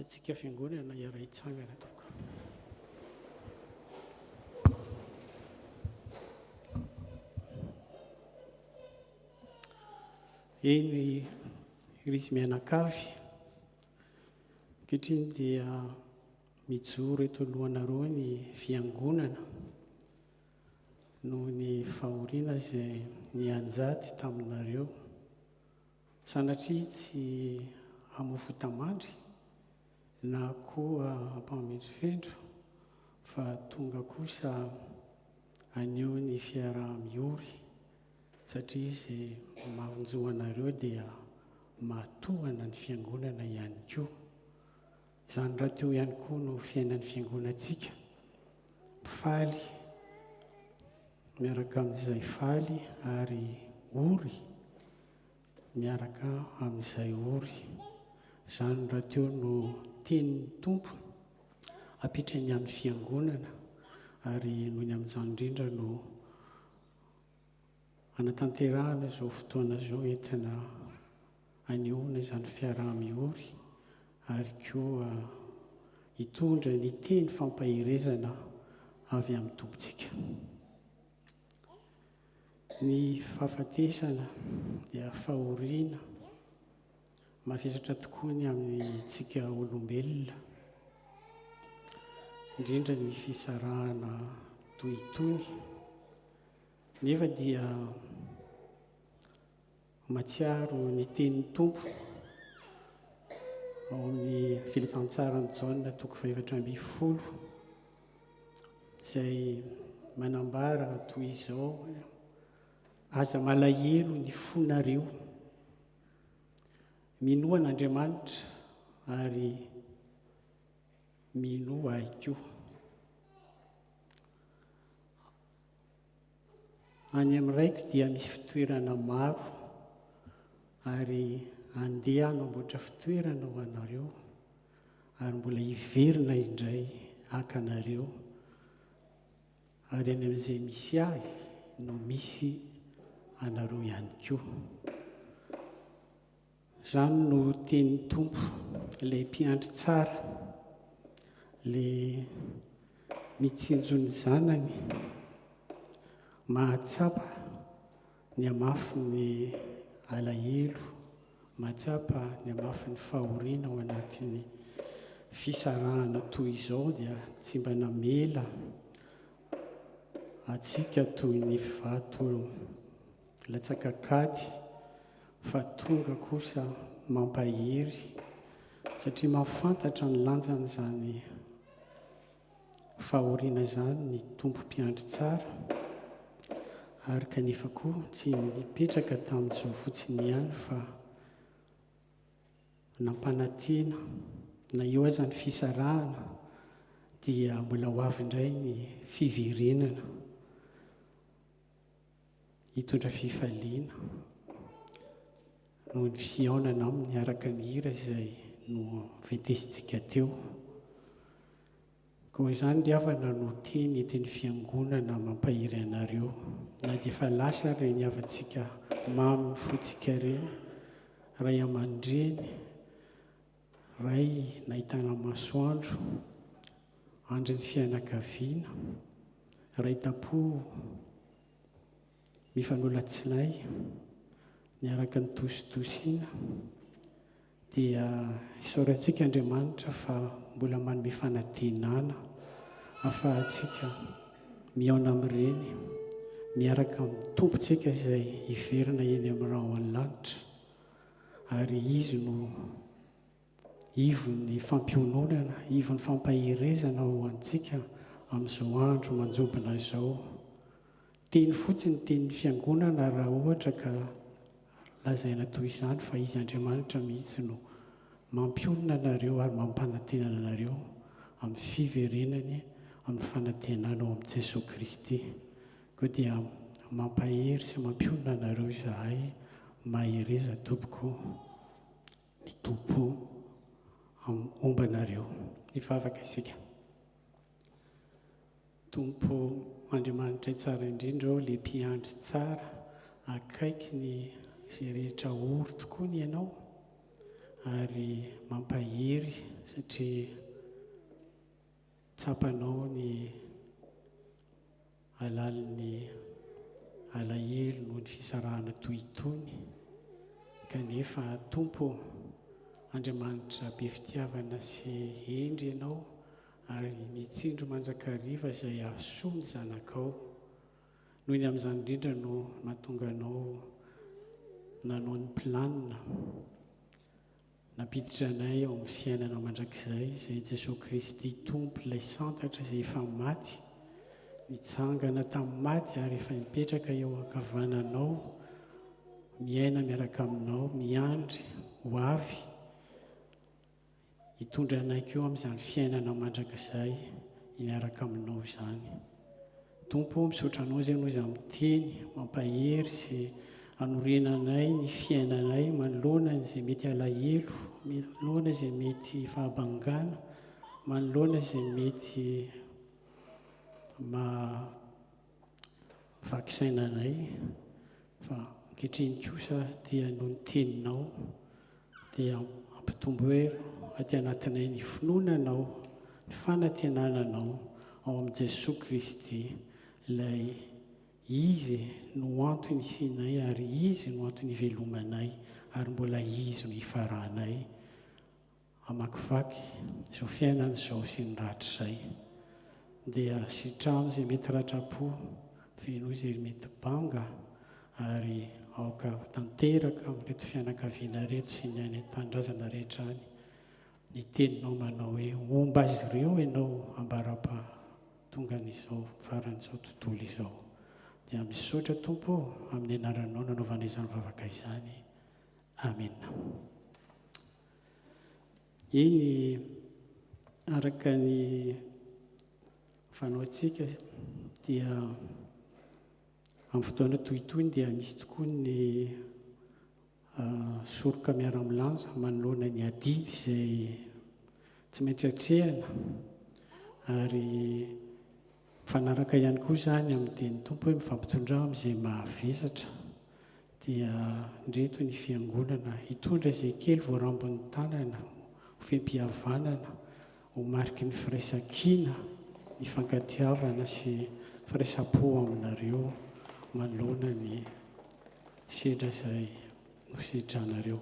Atsika fiangonana iara hitsangana tokoa. eny risy mianakavy ankehitriny dia mijoro eto alohanareo ny fiangonana noho ny fahoriana izay nianjady taminareo, sanatria tsy hamofotamandry na koa hampametrivendro fa tonga kosa aneo ny fiaraha-miory, satria izay mahonjoanareo dia matohana ny fiangonana ihany koa. Izany raha teo ihany koa no fiainan'ny fiangonantsika, faly miaraka amin'izay faly ary ory miaraka amin'izay ory. Izany raha teo no tenin'ny tompo apetrany amin'ny fiangonana, ary noho ny amin'izany indrindra no anatanterahana izao fotoana izao entina anehoana izany fiaraha-miory ary koa hitondra ny teny fampahirezana avy amin'ny tompontsika. Ny fahafatesana dia fahoriana mafisatra tokoa ny amintsika olombelona, indrindra ny fisarahana toy itony, nefa dia matsiaro ny tenin'ny tompo ao amin'ny filazantsarany Jaona 2:12 izay manambara toy izao: aza malahelo ny fonareo, minoa an'Andriamanitra ary minoa ahy koa. Any amin'iraiko dia misy fitoerana maro ary andeha hanamboatra fitoerana ho anareo, ary mbola hiverina indray hakanareo, ary any amin'izay misy ahy no misy anareo ihany koa. Izany no tenin'ny tompo, ilay mpiandry tsara, ilay mitsinjo ny zanany, mahatsapa ny hamafy ny alahelo, mahatsapa ny hamafy ny fahoriana ao anatin'ny fisarahana toy izao, dia tsy mba namela atsika toy ny vato latsakakady, fa tonga kosa mampahery, satria mahafantatra ny lanjan'izany fahoriana izany ny tompo mpiandry tsara, ary kanefa koa tsy nipetraka tamin'izao fotsiny ihany fa nampanantena, na eo aza ny fisarahana dia mbola ho avy indray ny fiverenana hitondra fifaliana noho ny fihaonana amin'ny araka ny hira izay no vetesintsika teo. Koa izany ry havana no teny etin'ny fiangonana mampahiry anareo, na dia efa lasa ireny havantsika mamy fotsika ireny, ray aman-dreny, ray nahitana masoandro, andry ny fianakaviana, ray tapo mifanolatsinahy, niaraka ny tositosiana, dia isaorantsika Andriamanitra fa mbola manome fanantenana ahafahantsika mihaona amin'ireny, miaraka amin'ny tompontsika izay hiverina eny amin'ny raha ny lanitra, ary izy no ivon'ny fampiononana, ivon'ny fampahirezana ho antsika amin'izao andro manjobona izao. Teny fotsiny tenin'ny fiangonana raha ohatra ka lazaina toy izany, fa izy Andriamanitra mihitsy no mampionona anareo ary mampanantenana anareo amin'ny fiverenany, amin'ny fanantenana ao amin'i Jesosy Kristy. Koa dia mampahery sy mampionona anareo izahay, mahereza tompoko mitompo omba anareo. Hifavaka isika. Tompo Andriamanitra tsara indrindra ao, ilay mpiandry tsara, akaiky ny izay rehetra ory tokoa ny ianao, ary mampahery satria tsapanao ny alalin'ny alahelo noho ny fisarahana toy itony, kanefa tompo Andriamanitra be fitiavana sy endry ianao ary mitsindro manjakariva izay ahasoa ny zanakao. Noho ny amin'izany indrindra no mahatonga anao nanao ny planina napiditra anay ao amin'ny fiainana mandrakizay izay Jesosy Kristy tompo ilay santatra izay efa maty, nitsangana tamin'ny maty ary efa mipetraka eo ankavananao, miaina miaraka aminao, miandry ho avy hitondra anay keo amin'izany fiainana mandrakizay miaraka aminao izany. Tompo, misaotra anao izay ianao amin'ny teny mampahery sy anorenanay ny fiainanay manoloana izay mety alahelo, manoloana izay mety fahabangana, manoloana izay mety vakisainanay, fa ankehitriny kosa dia noho ny teninao dia ampitombo aty anatinay ny finoananao, ny fanantenananao ao amin'ny Jesosy Kristy, ilay izy no antony isianay ary izy no antony ivelomanay ary mbola izy no ifarahanay hamakivaky izao fiainana izao sy ny ratra izay. Dia sitrano izay mety ratra-po, feno izay mety banga ary aoka tanteraka amin'reto fianakaviana reto sy ny any an-tanindrazana rehetra any. Ny teninao manao hoe omba azy ireo ianao ambara-pahatonga n'izao faran'izao tontolo izao. Dia misaotra Tompo amin'ny anaranao nanaovana izany vavaka izany. Amen. Iny araka ny fanaontsika dia amin'ny fotoana toy itony dia misy tokoa ny soroka miara-milanja manoloana ny adidy izay tsy maintsy hatrehana ary fanaraka ihany koa izany amin'ny teny Tompo hoe mifampitondra amin'izay mahavesatra. Dia ndreto ny fiangonana hitondra izay kely voarambon'ny tanana ho fiam-pihavanana ho mariky ny firaisan-kina, ny fankatiavana sy firaisan-po aminareo manoloana ny sedra izay nosedranareo.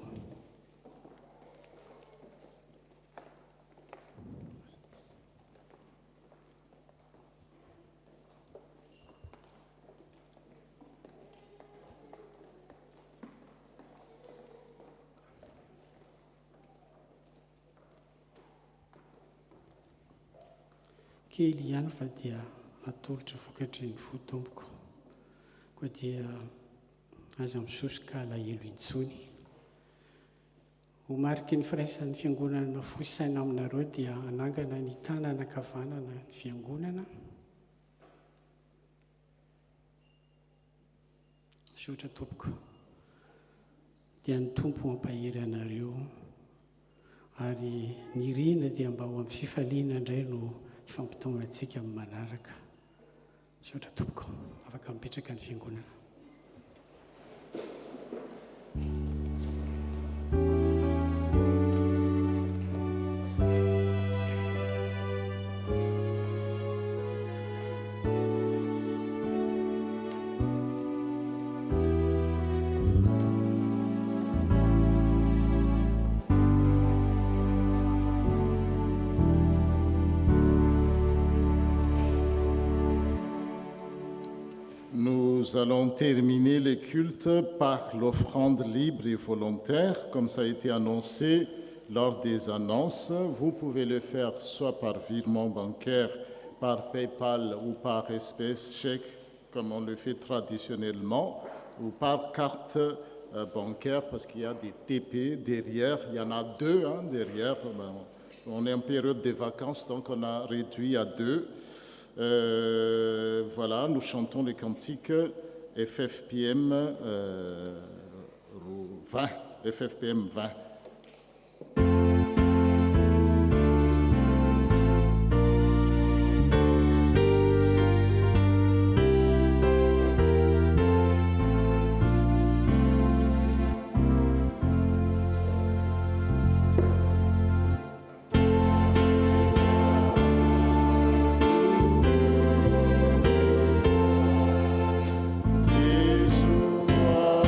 Kely ihany fa dia atolotra vokatry ny fo Tompoko, koa dia aza misosoka alahelo intsony. Ho mariky ny firaisan'ny fiangonana fosaina aminareo dia anangana ny tanana ankavanana ny fiangonana. Misaotra Tompoko, dia ny Tompo mampahery anareo ary ny rina dia mba ho amin'ny fifaliana indray no ifampitonga antsika amin'ny manaraka. Misaotra Tompoko, afaka mipetraka ny fiangonana. Nous allons terminer le culte par l'offrande libre et volontaire, comme ça a été annoncé lors des annonces. Vous pouvez le faire soit par virement bancaire, par PayPal ou par espèce chèque, comme on le fait traditionnellement, ou par carte bancaire, parce qu'il y a des TP derrière. Il y en a deux derrière. On est en période de vacances, donc on a réduit à 2. Voilà, nous chantons les cantiques FFPM 20, FFPM 20. Yeshua,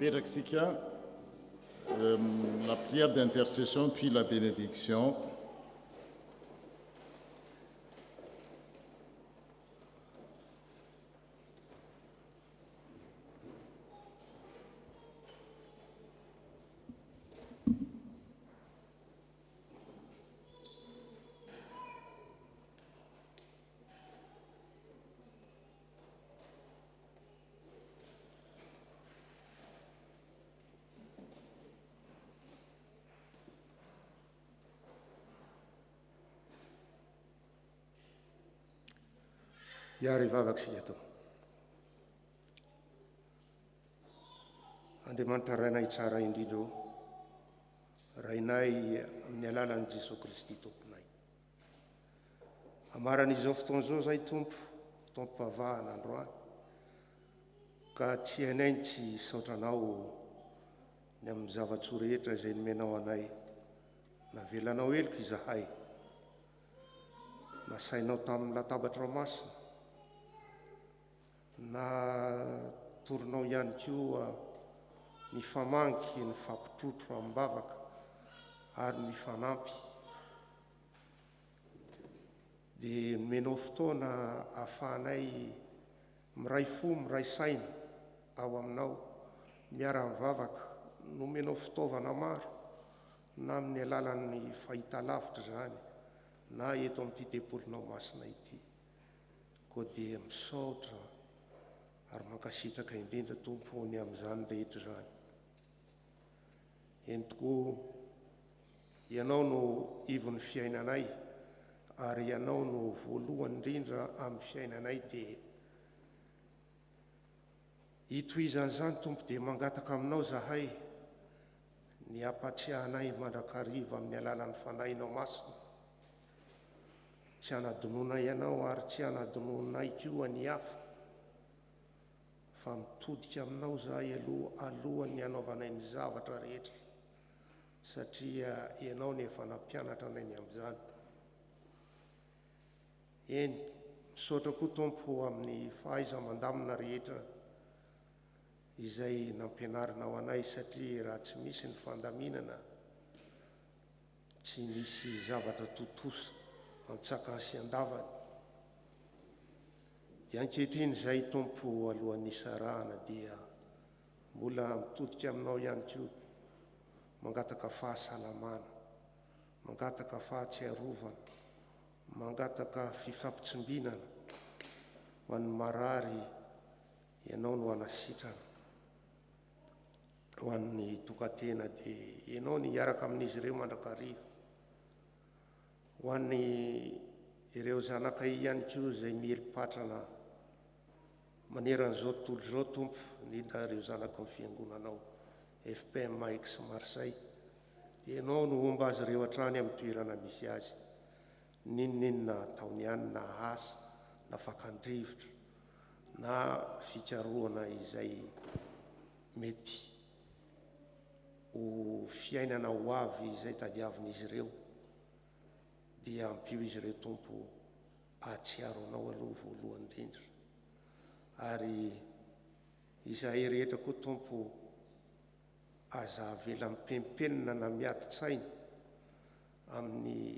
Petraksika, la prière d'intercession puis la bénédiction. Iary vavaky sy eto. Andriamanitra rainay tsara indrindra io, rainay amin'ny alalan'i Jesosy Kristy tomponay. Amaran'izao fotoana izao zay tompo, fotoam-pivavahana androany, ka tsy hainay ny tsy saotranao ny amin'ny zava-tsoa rehetra izay nomenao anay. Navelanao eloko izahay, nasainao tamin'ny latabatra masina, na toronao ihany koa ny famanky, ny fampitrotro amin'ny bavaka ary ny fanampy. Dia nomenao fotoana ahafahanay miray fo, miray saina ao aminao, miara-mivavaka, nomenao fitaovana maro, na amin'ny alalan'ny fahitalavitra zany, na eto amin'ity tempolinao masina ity. Koa dia misaotra ary mankasitraka indrindra tompony amin'izany rehetra zany. Eny tokoa, ianao no ivon'ny fiainanay, ary ianao no voalohany indrindra amin'ny fiainanay, dia hitohizan'izany tompo dia mangataka aminao zahay, ny ampatsiahanay mandrakariva amin'ny alalan'ny fanahinao masina. Tsy hanadononay ianao ary tsy hanadononay koa ny hafa, fa mitodika aminao zahay alohan'ny hanaovanay ny zavatra rehetra, satria ianao no efa nampianatra anay ny amin'izany. Eny, misaotra koa tompo amin'ny fahaiza mandamina rehetra izay nampianarinao anay, satria raha tsy misy ny fandaminana, tsy misy zavatra totosa antsaka sy andavany. Dia ankehitriny izay tompo alohan'ny isarahana dia mbola mitodika aminao ihany koa, mangataka fahasalamana, mangataka fahatsiarovana, mangataka fifampitsimbinana ho an'ny marary ianao no hanasitrana ho an'ny tokantena, dia ianao no hiaraka amin'izy ireo mandrakariva. Ho an'ny ireo zanakay ihany koa izay mieri-patrana maneran'izao tontolo izao tompo, indrindra ireo zanaka ny fiangonanao FPM Maïk sy Marseille, dia ianao no omba azy ireo hatrany amin'ny toerana misy azy. Ninonina taony ihany, na asa, na fakandrivotra, na fikarohana izay mety ho fiainana ho avy izay tadiavin'izy ireo, dia ampio izy ireo tompo ahatsiaro anao aloha voalohany indrindra. Ary izahay rehetra koa tompo aza avela mipempenina na miati-tsaina amin'ny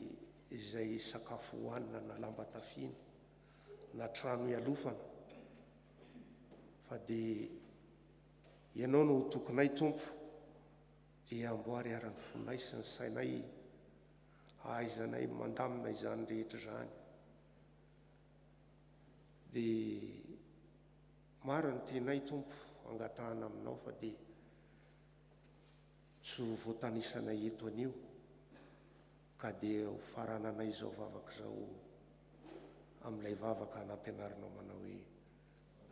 izay sakafo hohanina, na lamba tafiana, na trano ialofana, fa dia ianao no tokonay tompo, dia amboary ara-ny fonay sy ny sainay, ahaizanay mandamina izany rehetra zany. Dia mariny tenay tompo angatahana aminao, fa dia tsy ho voatanisanay eto anio, ka dia ho farananay izao vavaka izao amin'ilay vavaka nampianarinao manao hoe: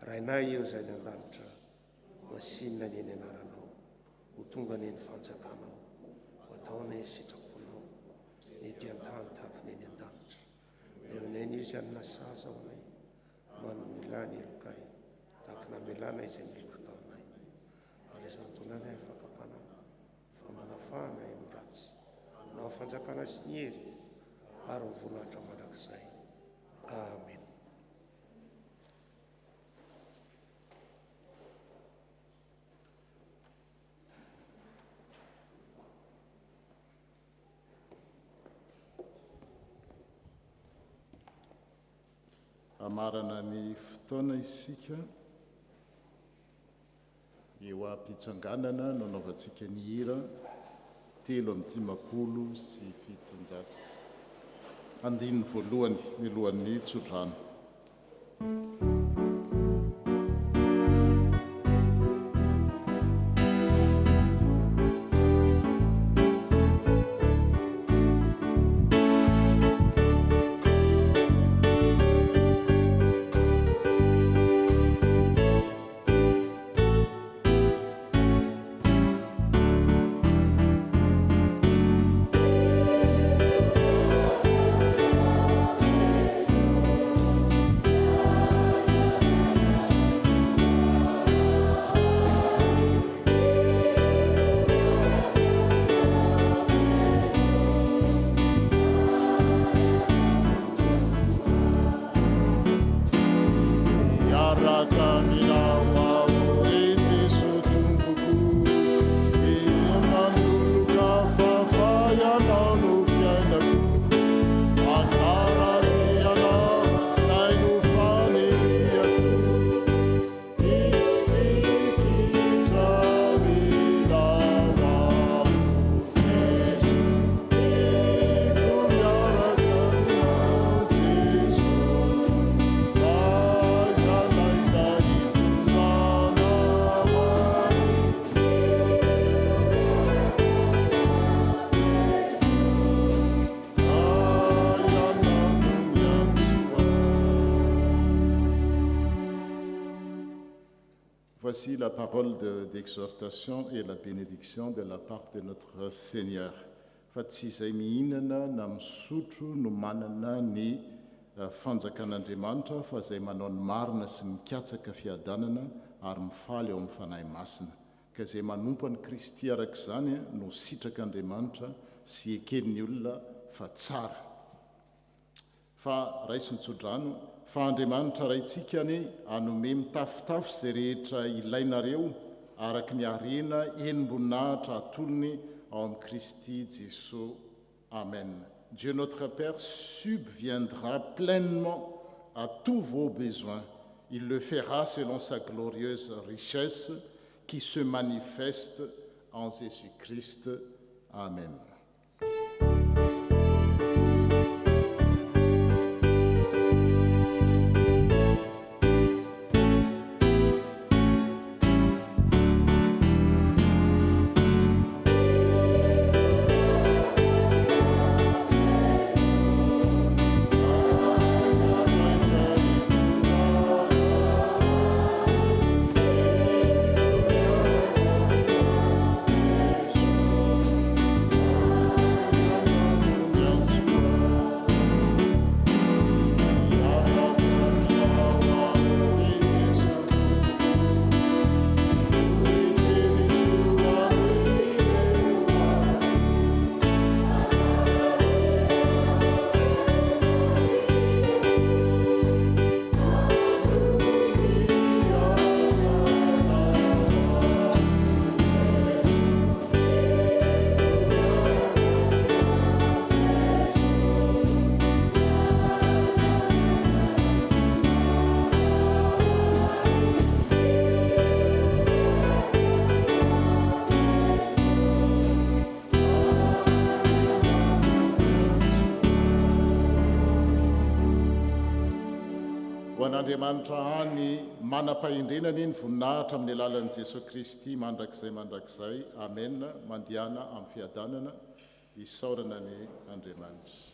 rainay eo izay ny an-danitra, masinina ny eny anaranao, ho tonga ny eny fanjakanao, ho ataonay ny sitraponao, ny ety an-tany tahaka ny eny an-danitra. Eo neny izy anona saza ao anay, manomilany elokay, tahaka namelana izay miloka taminay. Ary izay antonanay ny fakapana, fa manafahana amin'ny ratsy, na ny fanjakana sy ny hery, ary ny voninahitra mandrakizay. Amen. amarana ny fotoana isika eo am-pitsanganana nanaovantsika ny hira 3:7. Andininy voalohany milohan'ny tsodrano. Voici la parole d'exhortation et la bénédiction de la part de notre Seigneur. Fa tsy izay mihinana na misotro no manana ny fanjakan'Andriamanitra, fa izay manao ny marina sy mikatsaka fiadanana ary mifaly eo amin'ny fanahy masina. Ka izay manompo any Kristy arak'izany no sitrak'Andriamanitra sy eken'ny olona fa tsara. Fa raisy nitsodrano fa Andriamanitra raintsika anome mitafitafy izay rehetra ilainareo araka ny harena enim-boninahitra atolony ao amin'ny Kristy Jesosy. Amen. Dieu notre Père subviendra pleinement à tous vos besoins. Il le fera selon sa glorieuse richesse qui se manifeste en Jésus-Christ. Amen. Andriamanitra any manam-pahendrenany ny voninahitra amin'ny alalan'i Jesosy Kristy mandrakizay. Amen. Mandiana amin'ny fiadanana isaorana ny Andriamanitra.